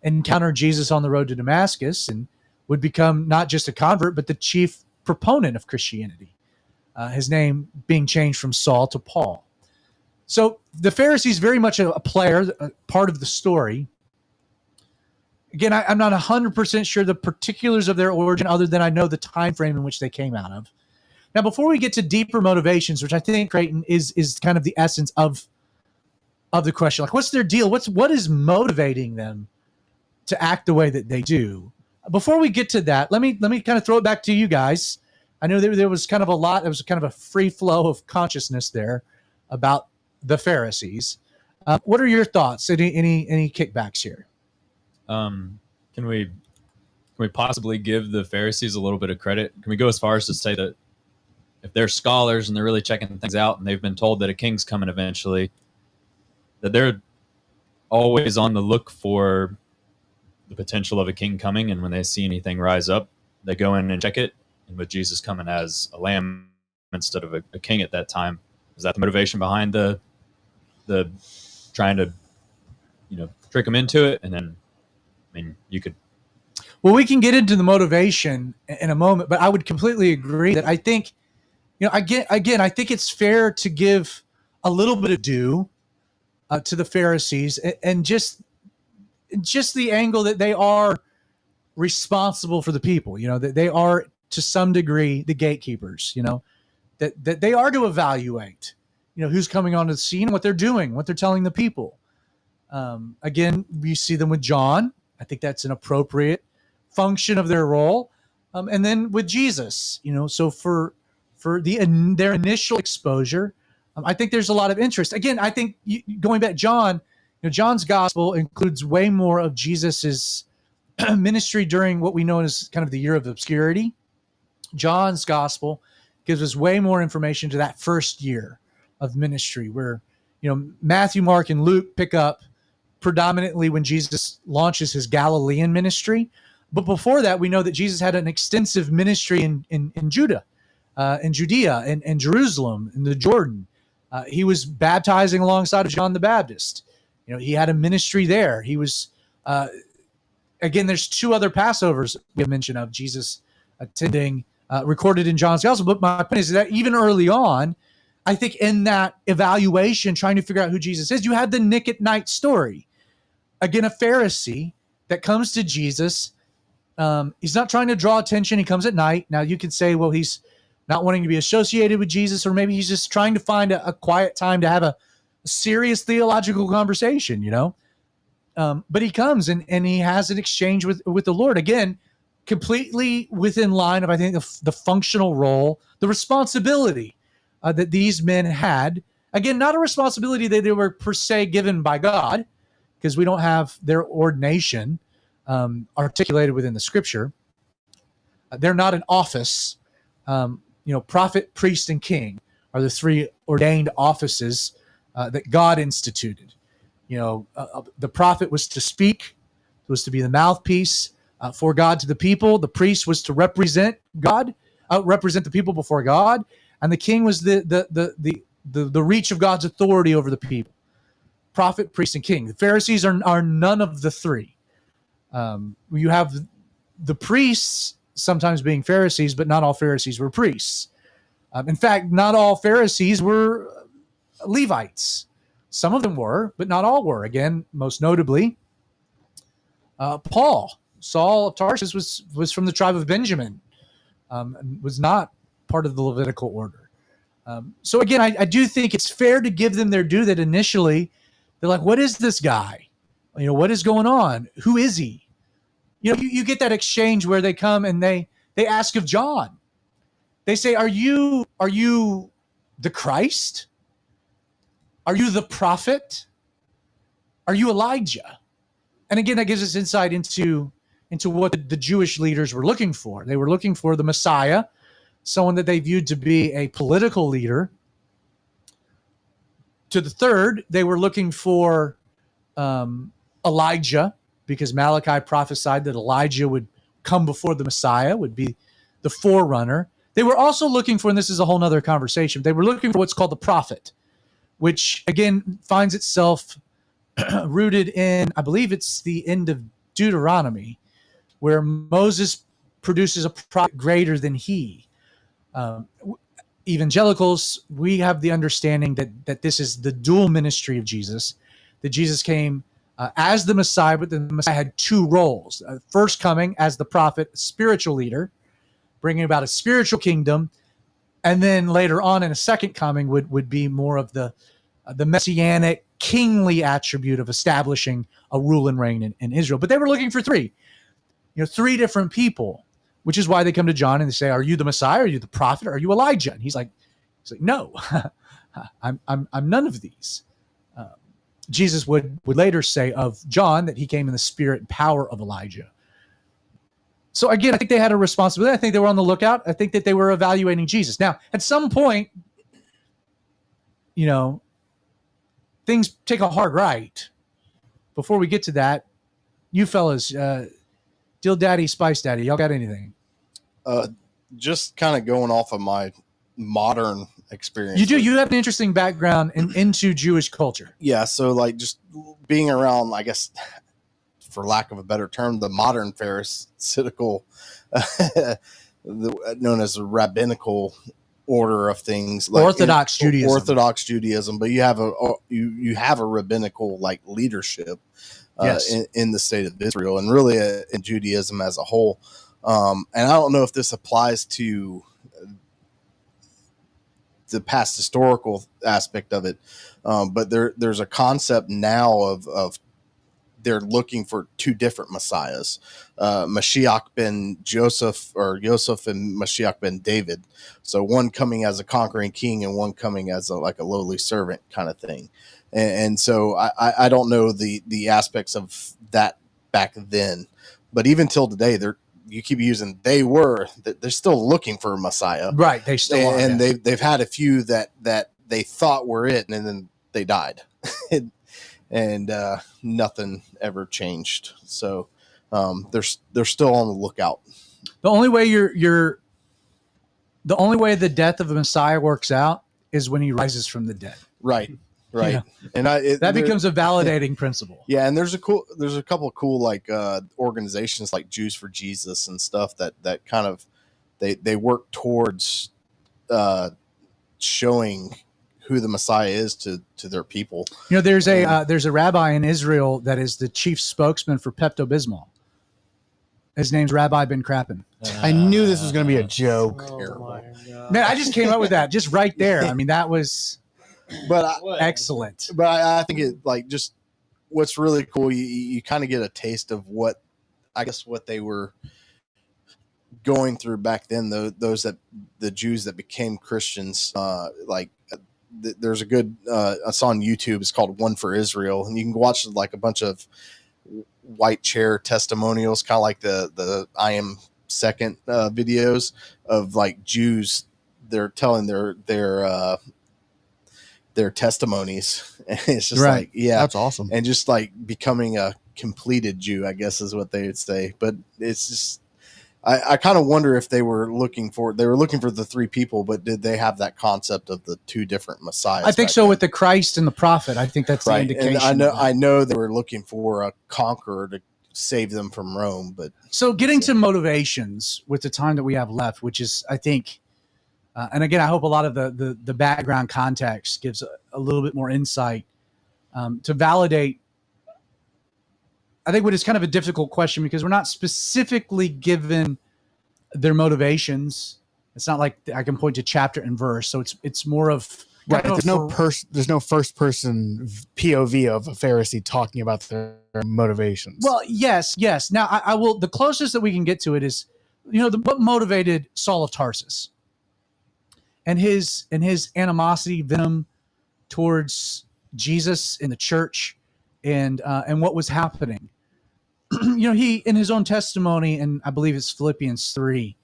Speaker 1: encounter Jesus on the road to Damascus and would become not just a convert, but the chief proponent of Christianity, his name being changed from Saul to Paul. So the Pharisee is very much a player, a part of the story. Again, I'm not 100% sure the particulars of their origin, other than I know the time frame in which they came out of. Now, before we get to deeper motivations, which I think, Creighton, is kind of the essence of the question, like what's their deal? What is motivating them to act the way that they do? Before we get to that, let me kind of throw it back to you guys. I know there was kind of a lot. It was kind of a free flow of consciousness there about the Pharisees. What are your thoughts? Any kickbacks here?
Speaker 4: Can we possibly give the Pharisees a little bit of credit? Can we go as far as to say that if they're scholars and they're really checking things out and they've been told that a king's coming eventually, that they're always on the look for the potential of a king coming, and when they see anything rise up, they go in and check it. And with Jesus coming as a lamb instead of a king at that time, is that the motivation behind the trying to trick them into it? And then, I mean, you could.
Speaker 1: Well, we can get into the motivation in a moment, but I would completely agree that I think, I think it's fair to give a little bit of due to the Pharisees and just the angle that they are responsible for the people, that they are to some degree the gatekeepers, that they are to evaluate, who's coming onto the scene, what they're doing, what they're telling the people. Again, we see them with John. I think that's an appropriate function of their role. And then with Jesus, so for their initial exposure, I think there's a lot of interest. Again, I think going back, John, John's gospel includes way more of Jesus's ministry during what we know as kind of the year of obscurity. John's gospel gives us way more information to that first year of ministry, where Matthew, Mark, and Luke pick up predominantly when Jesus launches his Galilean ministry. But before that, we know that Jesus had an extensive ministry in Judea and Jerusalem and the Jordan. He was baptizing alongside of John the Baptist. He had a ministry there. He was, again, there's two other Passovers we have mention of Jesus attending, recorded in John's gospel. But my point is that even early on, I think in that evaluation, trying to figure out who Jesus is, you had the Nick at night story. Again, a Pharisee that comes to Jesus. He's not trying to draw attention. He comes at night. Now you could say, well, he's not wanting to be associated with Jesus, or maybe he's just trying to find a quiet time to have a serious theological conversation, But he comes and he has an exchange with the Lord. Again, completely within line of, I think, the functional role, the responsibility that these men had. Again, not a responsibility that they were per se given by God, because we don't have their ordination articulated within the Scripture. They're not an office. Prophet, priest, and king are the three ordained offices that God instituted. The prophet was to speak, was to be the mouthpiece for God to the people. The priest was to represent God, represent the people before God, and the king was the reach of God's authority over the people. Prophet, priest, and king. The Pharisees are none of the three. You have the priests sometimes being Pharisees, but not all Pharisees were priests. In fact, not all Pharisees were Levites. Some of them were, but not all were. Again, most notably, Saul of Tarsus was from the tribe of Benjamin, and was not part of the Levitical order. So again, I do think it's fair to give them their due that initially they're like, what is this guy? What is going on? Who is he? You get that exchange where they come and they ask of John. They say, are you the Christ? Are you the prophet? Are you Elijah? And again, that gives us insight into what the Jewish leaders were looking for. They were looking for the Messiah, someone that they viewed to be a political leader. To the third, they were looking for Elijah, because Malachi prophesied that Elijah would come before the Messiah, would be the forerunner. They were also looking for, and this is a whole nother conversation, they were looking for what's called the prophet, which again finds itself rooted in, I believe it's the end of Deuteronomy, where Moses produces a prophet greater than he. Evangelicals, we have the understanding that this is the dual ministry of Jesus, that Jesus came as the Messiah, but the Messiah had two roles. First coming as the prophet, spiritual leader, bringing about a spiritual kingdom, and then later on in a second coming would be more of the messianic, kingly attribute of establishing a rule and reign in Israel. But they were looking for three different people, which is why they come to John and they say, are you the Messiah? Are you the prophet? Are you Elijah? And he's like, no, I'm none of these. Jesus would later say of John that he came in the spirit and power of Elijah. So again, I think they had a responsibility. I think they were on the lookout. I think that they were evaluating Jesus. Now, at some point, things take a hard right. Before we get to that, you fellas, Dill Daddy, Spice Daddy, y'all got anything?
Speaker 5: Just kind of going off of my modern experience.
Speaker 1: You do. You have an interesting background into Jewish culture.
Speaker 5: Yeah. So like just being around, I guess, for lack of a better term, the modern Pharisaical, known as the rabbinical order of things, like
Speaker 1: Orthodox Judaism.
Speaker 5: Orthodox Judaism, but you have a rabbinical like leadership
Speaker 1: yes.
Speaker 5: in the state of Israel, and really in Judaism as a whole. And I don't know if this applies to the past historical aspect of it, but there's a concept now of they're looking for two different messiahs, Mashiach ben Joseph, or Yosef and Mashiach ben David. So one coming as a conquering king and one coming as a lowly servant kind of thing. And so I don't know the aspects of that back then, but even till today, you keep using they're still looking for a Messiah,
Speaker 1: right? They still are,
Speaker 5: and
Speaker 1: yeah.
Speaker 5: they've had a few that they thought were it, and then they died, and nothing ever changed. So they're still on the lookout.
Speaker 1: The only way the only way the death of a Messiah works out is when he rises from the dead.
Speaker 5: Right.
Speaker 1: Yeah.
Speaker 5: And
Speaker 1: that becomes a validating principle.
Speaker 5: Yeah, and there's a couple of cool like organizations like Jews for Jesus and stuff that kind of they work towards showing who the Messiah is to their people.
Speaker 1: There's a rabbi in Israel that is the chief spokesman for Pepto-Bismol. His name's Rabbi Ben Crappen.
Speaker 2: I knew this was going to be a joke.
Speaker 1: Man, I just came up with that just right there. I mean, that was excellent.
Speaker 5: But I think it like just what's really cool. You kind of get a taste of what they were going through back then, the Jews that became Christians, there's a good, it's on YouTube. It's called One for Israel. And you can watch like a bunch of white chair testimonials, kind of like the I Am Second videos of like Jews. They're telling their testimonies. And it's just
Speaker 2: Right.
Speaker 5: like, yeah,
Speaker 2: That's awesome.
Speaker 5: and just like becoming a completed Jew, I guess is what they would say. But it's just, I kind of wonder if they were looking for the three people, but did they have that concept of the two different messiahs?
Speaker 1: I think
Speaker 5: back
Speaker 1: so
Speaker 5: then?
Speaker 1: with the Christ and the prophet. I think that's the
Speaker 5: Right.
Speaker 1: indication.
Speaker 5: And
Speaker 1: of that.
Speaker 5: I know they were looking for a conqueror to save them from Rome, but
Speaker 1: So getting to motivations with the time that we have left, which is, I think, and again, I hope a lot of the background context gives a little bit more insight to validate, I think, what is kind of a difficult question, because we're not specifically given their motivations. It's not like I can point to chapter and verse. So it's more of
Speaker 2: Right.
Speaker 1: kind of
Speaker 2: There's no first person POV of a Pharisee talking about their motivations.
Speaker 1: Well, yes. Now I will. The closest that we can get to it is, what motivated Saul of Tarsus, and his animosity, venom towards Jesus in the church, and what was happening. He, in his own testimony, and I believe it's Philippians 3,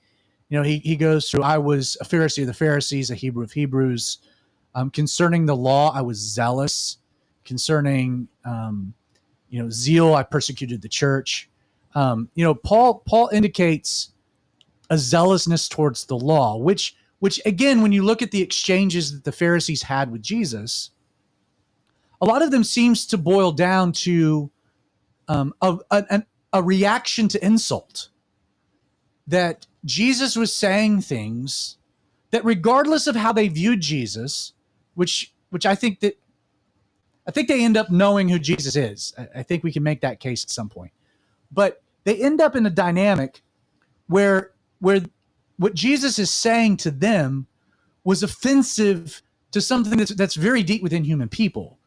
Speaker 1: he goes through, I was a Pharisee of the Pharisees, a Hebrew of Hebrews. Concerning the law, I was zealous. Concerning, zeal, I persecuted the church. Paul indicates a zealousness towards the law, which again, when you look at the exchanges that the Pharisees had with Jesus, a lot of them seems to boil down to a reaction to insult. That Jesus was saying things that, regardless of how they viewed Jesus, which I think they end up knowing who Jesus is. I think we can make that case at some point. But they end up in a dynamic where what Jesus is saying to them was offensive to something that's very deep within human people,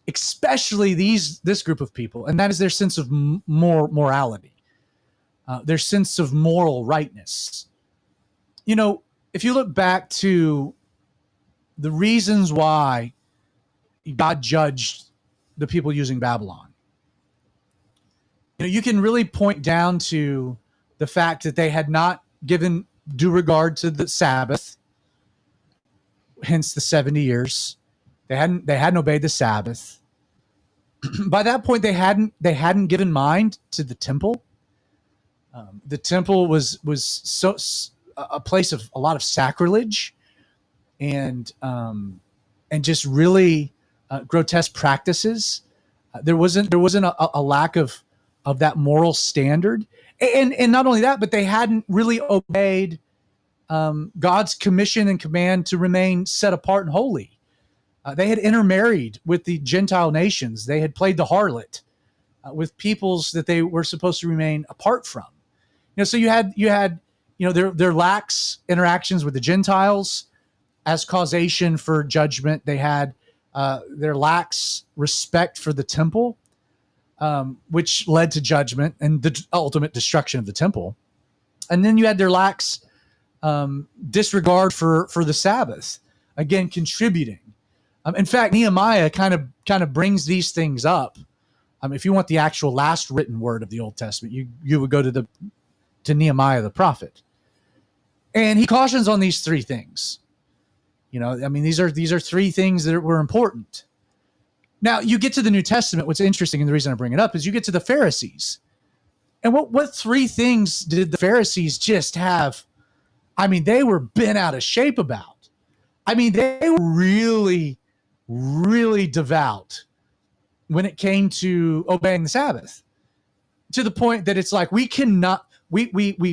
Speaker 1: especially this group of people, and that is their sense of morality, their sense of moral rightness. If you look back to the reasons why God judged the people using Babylon, you can really point down to the fact that they had not given due regard to the Sabbath, hence the 70 years. They hadn't obeyed the Sabbath. By that point, they hadn't given mind to the temple. The temple was so a place of a lot of sacrilege, and just really grotesque practices. There wasn't a lack of that moral standard, and not only that, but they hadn't really obeyed God's commission and command to remain set apart and holy. They had intermarried with the Gentile nations. They had played the harlot with peoples that they were supposed to remain apart from. So you had their lax interactions with the Gentiles as causation for judgment. They had their lax respect for the temple, which led to judgment and the ultimate destruction of the temple. And then you had their lax disregard for the Sabbath, again contributing. In fact, Nehemiah kind of brings these things up. If you want the actual last written word of the Old Testament, you would go to Nehemiah the prophet, and he cautions on these three things. These are three things that were important. Now you get to the New Testament. What's interesting, and the reason I bring it up, is you get to the Pharisees, and what three things did the Pharisees just have? They were bent out of shape about. They were really, really devout when it came to obeying the Sabbath, to the point that it's like, we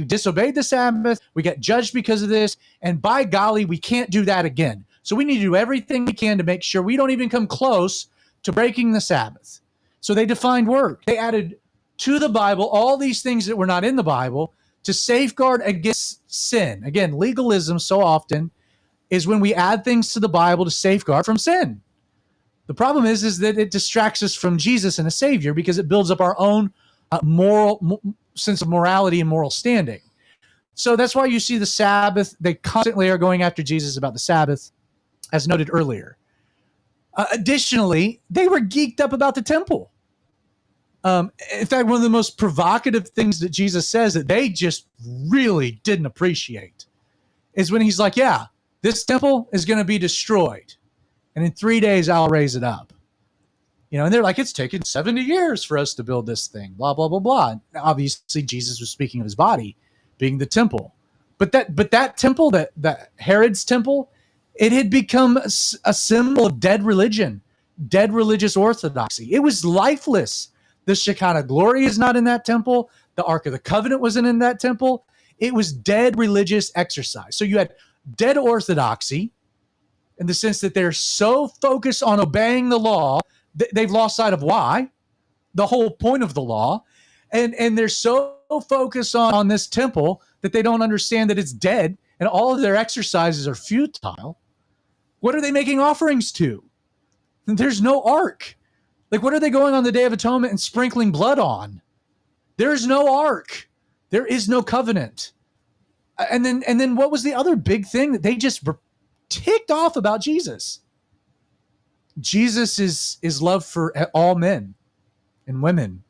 Speaker 1: disobeyed the Sabbath, we got judged because of this, and by golly, we can't do that again. So we need to do everything we can to make sure we don't even come close to breaking the Sabbath. So they defined work. They added to the Bible all these things that were not in the Bible to safeguard against sin. Again, legalism so often is when we add things to the Bible to safeguard from sin. The problem is that it distracts us from Jesus and a Savior, because it builds up our own moral sense of morality and moral standing. So that's why you see the Sabbath. They constantly are going after Jesus about the Sabbath, as noted earlier. Additionally, they were geeked up about the temple. In fact, one of the most provocative things that Jesus says that they just really didn't appreciate is when he's like, yeah, this temple is going to be destroyed, and in 3 days I'll raise it up. And they're like, it's taken 70 years for us to build this thing, blah, blah, blah, blah. Now, obviously, Jesus was speaking of his body being the temple. But that temple, that Herod's temple, it had become a symbol of dead religion, dead religious orthodoxy. It was lifeless. The Shekinah glory is not in that temple. The Ark of the Covenant wasn't in that temple. It was dead religious exercise. So you had dead orthodoxy in the sense that they're so focused on obeying the law, they've lost sight of why, the whole point of the law. And they're so focused on this temple that they don't understand that it's dead and all of their exercises are futile. What are they making offerings to? There's no ark. Like, what are they going on the Day of Atonement and sprinkling blood on? There's no ark. There is no covenant. And then what was the other big thing that they just were ticked off about Jesus? Jesus is love for all men and women,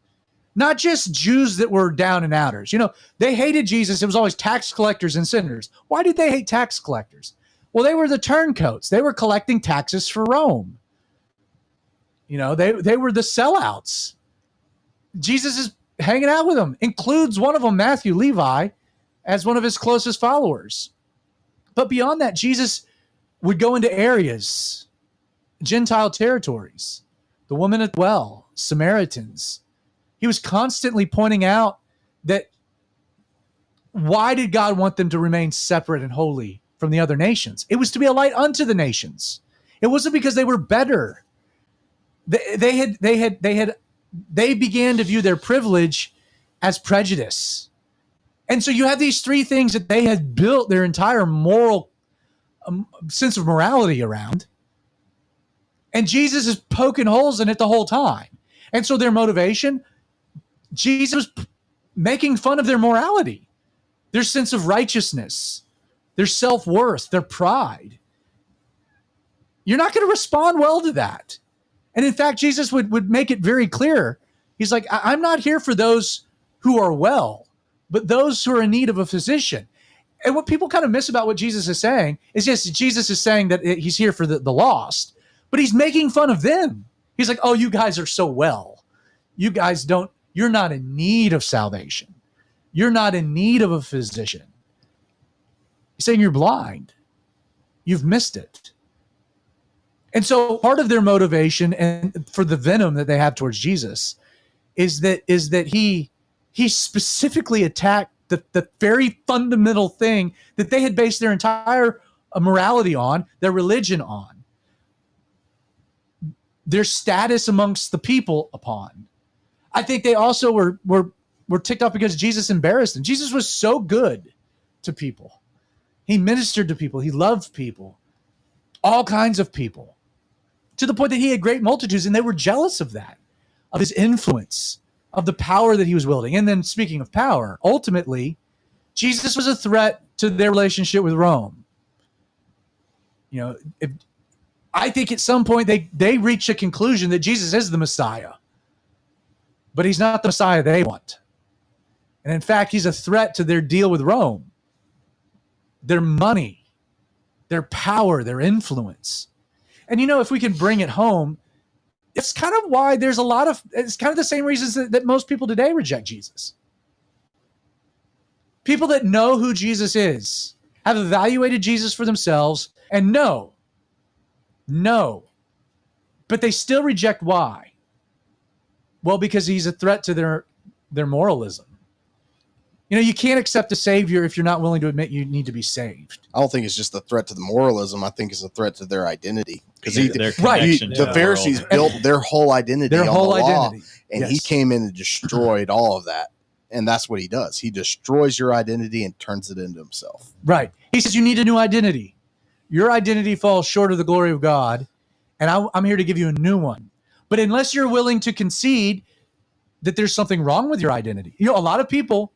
Speaker 1: not just Jews that were down and outers. They hated Jesus. It was always tax collectors and sinners. Why did they hate tax collectors? Well, they were the turncoats. They were collecting taxes for Rome. They were the sellouts. Jesus is hanging out with them, includes one of them, Matthew, Levi, as one of his closest followers. But beyond that, Jesus would go into areas, Gentile territories, the woman at the well, Samaritans. He was constantly pointing out that why did God want them to remain separate and holy from the other nations? It was to be a light unto the nations. It wasn't because they were better. They began to view their privilege as prejudice. And so you have these three things that they had built their entire moral sense of morality around. And Jesus is poking holes in it the whole time. And so their motivation, Jesus was making fun of their morality, their sense of righteousness, their self-worth, their pride. You're not going to respond well to that. And in fact, Jesus would make it very clear. He's like, I'm not here for those who are well, but those who are in need of a physician. And what people kind of miss about what Jesus is saying is, yes, Jesus is saying that he's here for the lost, but he's making fun of them. He's like, oh, you guys are so well. You're not in need of salvation. You're not in need of a physician. He's saying you're blind. You've missed it. And so part of their motivation and for the venom that they have towards Jesus is that he specifically attacked the very fundamental thing that they had based their entire morality on, their religion on, their status amongst the people upon. I think they also were ticked off because Jesus embarrassed them. Jesus was so good to people. He ministered to people. He loved people, all kinds of people, to the point that he had great multitudes, and they were jealous of that, of his influence, of the power that he was wielding. And then speaking of power, ultimately, Jesus was a threat to their relationship with Rome. I think at some point they reached a conclusion that Jesus is the Messiah, but he's not the Messiah they want. And in fact, he's a threat to their deal with Rome, their money, their power, their influence. And if we can bring it home, it's kind of why it's kind of the same reasons that most people today reject Jesus. People that know who Jesus is, have evaluated Jesus for themselves and know, but they still reject. Why? Well, because he's a threat to their moralism. You can't accept a savior if you're not willing to admit you need to be saved.
Speaker 5: I don't think it's just a threat to the moralism. I think it's a threat to their identity. Because
Speaker 4: their connection to
Speaker 5: the Pharisees
Speaker 4: world.
Speaker 5: built their whole identity on the law, and
Speaker 1: yes.
Speaker 5: he came in and destroyed all of that. And that's what he does. He destroys your identity and turns it into himself.
Speaker 1: Right. He says you need a new identity. Your identity falls short of the glory of God, and I'm here to give you a new one. But unless you're willing to concede that there's something wrong with your identity, a lot of people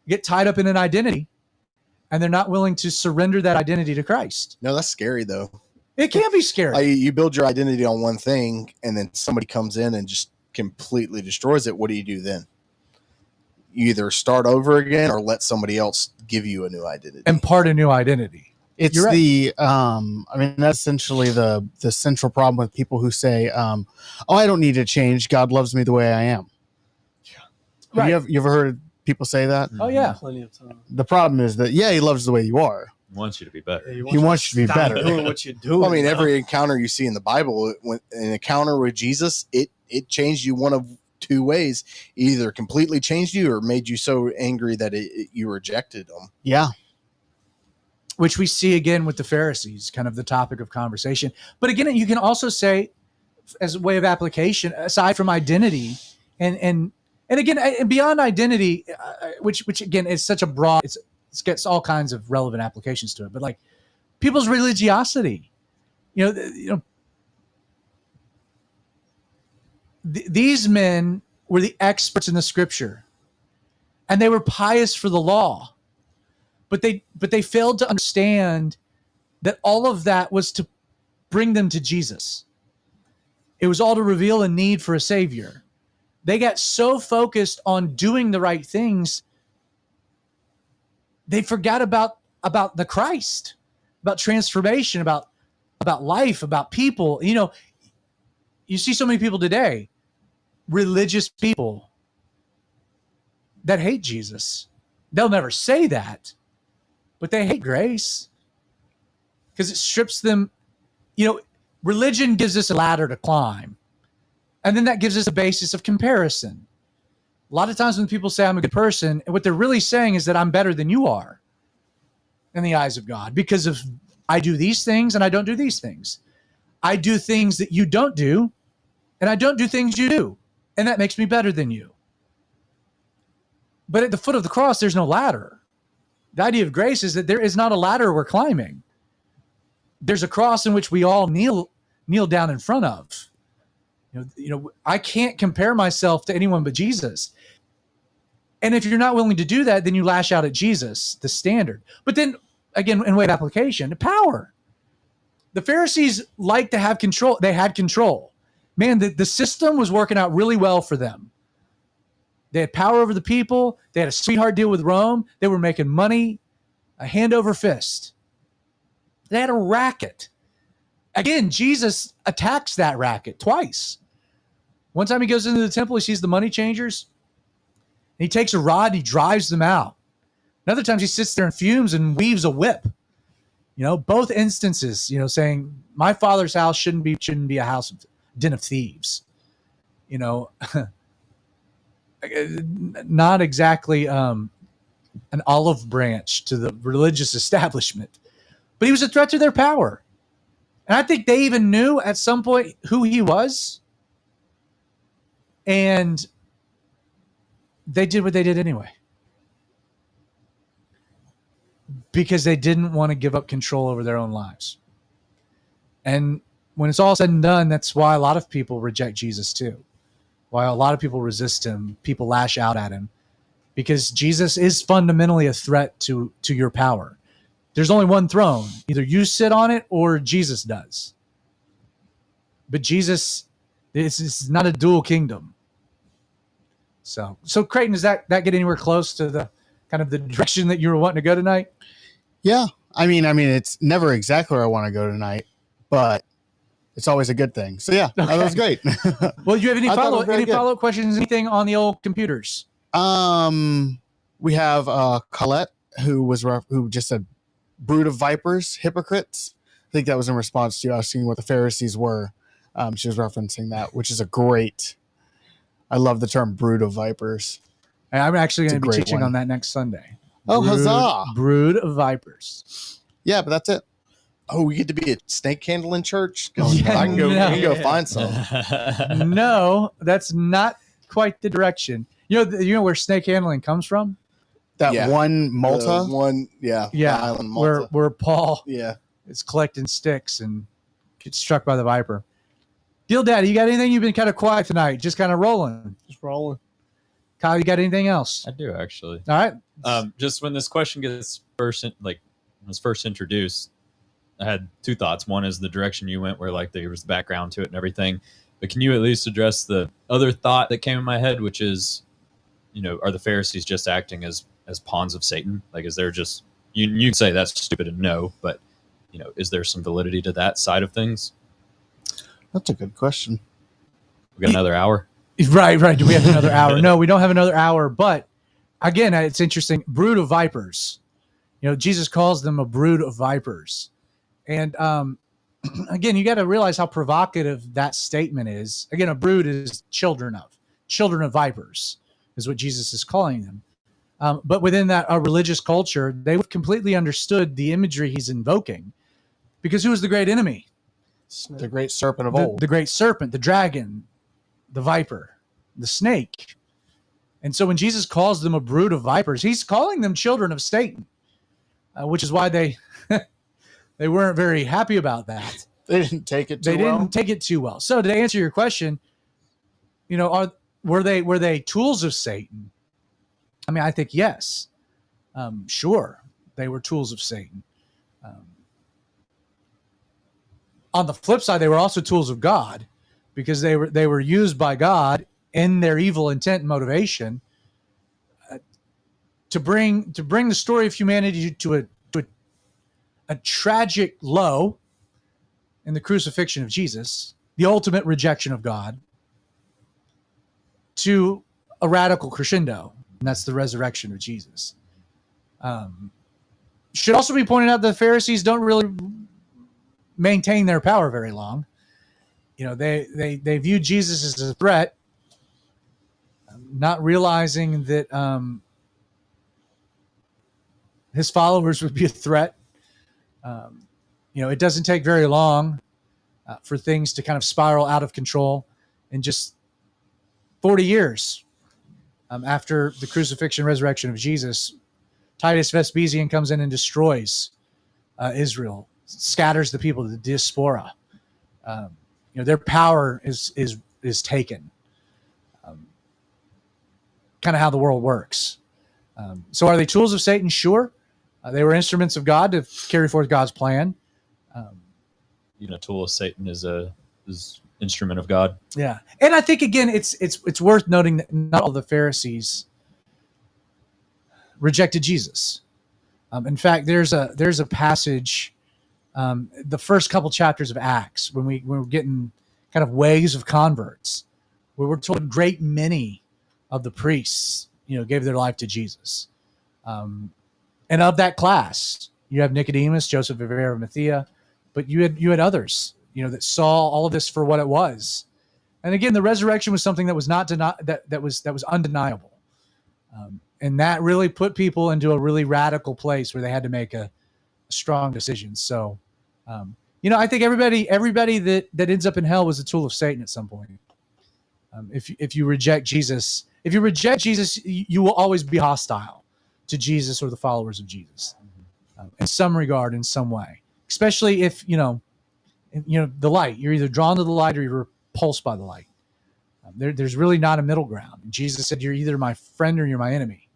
Speaker 1: get tied up in an identity and they're not willing to surrender that identity to Christ.
Speaker 5: No, that's scary though.
Speaker 1: It can be scary.
Speaker 5: Like, you build your identity on one thing, and then somebody comes in and just completely destroys it. What do you do then? You either start over again or let somebody else give you a new identity.
Speaker 1: Impart a new identity.
Speaker 2: It's
Speaker 1: You're right.
Speaker 2: the I mean, that's essentially the central problem with people who say, oh, I don't need to change. God loves me the way I am.
Speaker 1: Right.
Speaker 2: You ever heard people say that?
Speaker 1: Oh yeah.
Speaker 3: Plenty of time.
Speaker 2: The problem is that, yeah, he loves the way you are.
Speaker 4: Wants you to be better.
Speaker 2: He wants you to be
Speaker 3: Stop
Speaker 2: better.
Speaker 3: doing what you're doing.
Speaker 5: Well, I mean,
Speaker 3: bro.
Speaker 5: every encounter you see in the Bible, when an encounter with Jesus, it changed you one of two ways. Either completely changed you or made you so angry that you rejected him.
Speaker 2: Yeah.
Speaker 1: Which we see again with the Pharisees, kind of the topic of conversation. But again, you can also say, as a way of application, aside from identity, and again, and beyond identity, which again is such a broad, it gets all kinds of relevant applications to it. But like people's religiosity, these men were the experts in the Scripture, and they were pious for the law. But they failed to understand that all of that was to bring them to Jesus. It was all to reveal a need for a Savior. They got so focused on doing the right things, they forgot about the Christ, about transformation, about life, about people. You see so many people today, religious people, that hate Jesus. They'll never say that, but they hate grace because it strips them. Religion gives us a ladder to climb, and then that gives us a basis of comparison. A lot of times when people say I'm a good person, what they're really saying is that I'm better than you are in the eyes of God because of I do these things and I don't do these things. I do things that you don't do, and I don't do things you do, and that makes me better than you. But at the foot of the cross, there's no ladder. The idea of grace is that there is not a ladder we're climbing. There's a cross in which we all kneel down in front of. I can't compare myself to anyone but Jesus. And if you're not willing to do that, then you lash out at Jesus, the standard. But then, again, in way of application, power. The Pharisees like to have control. They had control. Man, the system was working out really well for them. They had power over the people. They had a sweetheart deal with Rome. They were making money, a hand over fist. They had a racket. Again, Jesus attacks that racket twice. One time he goes into the temple, he sees the money changers. And he takes a rod and he drives them out. Another time he sits there and fumes and weaves a whip. Both instances, saying, my Father's house shouldn't be a house of den of thieves. Not exactly an olive branch to the religious establishment, but he was a threat to their power. And I think they even knew at some point who he was, and they did what they did anyway because they didn't want to give up control over their own lives. And when it's all said and done, that's why a lot of people reject Jesus too. Why a lot of people resist him, people lash out at him, because Jesus is fundamentally a threat to your power. There's only one throne. Either you sit on it or Jesus does. But Jesus, it's not a dual kingdom. So Creighton, does that get anywhere close to the kind of the direction that you were wanting to go tonight?
Speaker 2: Yeah. I mean, it's never exactly where I want to go tonight, but it's always a good thing. So yeah,
Speaker 1: Okay.
Speaker 2: that was great.
Speaker 1: Well, do you have any
Speaker 2: I thought it was very good.
Speaker 1: follow-up questions, anything on the old computers?
Speaker 2: We have Colette, who just said brood of vipers, hypocrites. I think that was in response to you asking what the Pharisees were. She was referencing that, which is I love the term brood of vipers.
Speaker 1: And I'm actually going to be
Speaker 2: great
Speaker 1: teaching
Speaker 2: one.
Speaker 1: on that next Sunday.
Speaker 2: Oh, huzzah.
Speaker 1: Brood of vipers.
Speaker 2: Yeah, but that's it.
Speaker 5: Oh, we get to be a snake handling church?
Speaker 1: Yeah,
Speaker 5: I can go,
Speaker 1: no.
Speaker 5: we can go find some.
Speaker 1: No, that's not quite the direction. You know where snake handling comes from?
Speaker 2: That
Speaker 5: Yeah.
Speaker 2: one Malta.
Speaker 5: The
Speaker 1: Yeah,
Speaker 5: island Malta.
Speaker 1: where Paul
Speaker 5: Yeah.
Speaker 1: is collecting sticks and gets struck by the viper. Deal Daddy, you got anything? You've been kind of quiet tonight, just kind of rolling.
Speaker 3: Just rolling.
Speaker 1: Kyle, you got anything else?
Speaker 4: I do actually.
Speaker 1: All right.
Speaker 4: Just when this question gets first, like, when it was first introduced, I had two thoughts. One is the direction you went, where like there was the background to it and everything. But can you at least address the other thought that came in my head, which is, are the Pharisees just acting as pawns of Satan? Like, is there just you can say that's stupid and no, but is there some validity to that side of things?
Speaker 2: That's a good question.
Speaker 4: We got another hour.
Speaker 1: Right. Do we have another hour? No, we don't have another hour. But again, it's interesting. Brood of vipers. Jesus calls them a brood of vipers. And again, you got to realize how provocative that statement is. Again, a brood is children of vipers is what Jesus is calling them. But within that religious culture, they completely understood the imagery he's invoking. Because who was the great enemy?
Speaker 2: The great serpent of old.
Speaker 1: The great serpent, the dragon, the viper, the snake. And so when Jesus calls them a brood of vipers, he's calling them children of Satan, which is why they they weren't very happy about that.
Speaker 2: They didn't take it too well.
Speaker 1: They didn't take it too well. So to answer your question, were they tools of Satan? I mean, I think yes. Sure, they were tools of Satan. On the flip side, they were also tools of God, because they were used by God in their evil intent and motivation to bring the story of humanity to a tragic low in the crucifixion of Jesus, the ultimate rejection of God, to a radical crescendo, and that's the resurrection of Jesus. Should also be pointed out that the Pharisees don't really maintain their power very long. They view Jesus as a threat, not realizing that his followers would be a threat. It doesn't take very long for things to kind of spiral out of control. In just 40 years after the crucifixion, resurrection of Jesus, Titus Vespasian comes in and destroys Israel, scatters the people to the diaspora. Their power is taken. Kind of how the world works. So are they tools of Satan? Sure. They were instruments of God to carry forth God's plan.
Speaker 4: Tool of Satan is instrument of God.
Speaker 1: Yeah. And I think, again, it's worth noting that not all the Pharisees rejected Jesus. In fact, there's a passage, the first couple chapters of Acts, when we're getting kind of waves of converts, where we're told a great many of the priests, gave their life to Jesus. And of that class, you have Nicodemus, Joseph of Arimathea, but you had others, that saw all of this for what it was. And again, the resurrection was something that was not that was undeniable. And that really put people into a really radical place where they had to make a strong decision. So, I think everybody that ends up in hell was a tool of Satan at some point. If you reject Jesus, you will always be hostile to Jesus or the followers of Jesus, in some regard, in some way. Especially if the light. You're either drawn to the light or you're repulsed by the light. There's really not a middle ground. And Jesus said, "You're either my friend or you're my enemy.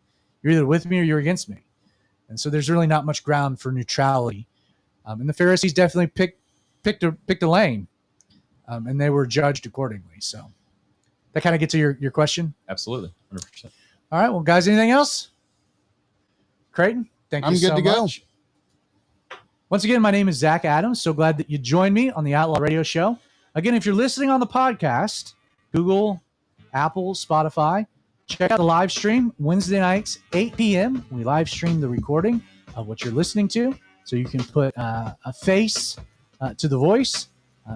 Speaker 1: You're either with me or you're against me." And so there's really not much ground for neutrality. And the Pharisees definitely picked a lane, and they were judged accordingly. So that kind of gets to your question.
Speaker 4: Absolutely, 100%.
Speaker 1: All right, well, guys, anything else? Creighton, thank you so much. I'm good to go. Once again, my name is Zach Adams. So glad that you joined me on the Outlaw Radio Show. Again, if you're listening on the podcast, Google, Apple, Spotify, check out the live stream Wednesday nights, 8 p.m. We live stream the recording of what you're listening to, so you can put a face to the voice.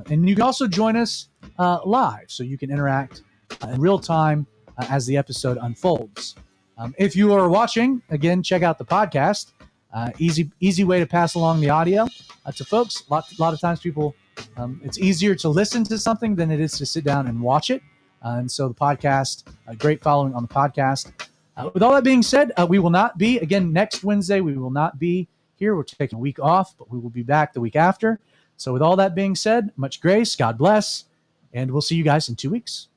Speaker 1: And you can also join us live, so you can interact in real time as the episode unfolds. If you are watching, again, check out the podcast. Easy way to pass along the audio to folks. A lot of times people, it's easier to listen to something than it is to sit down and watch it. And so the podcast, a great following on the podcast. With all that being said, we will not be, again, next Wednesday, we will not be here. We're taking a week off, but we will be back the week after. So with all that being said, much grace, God bless, and we'll see you guys in 2 weeks.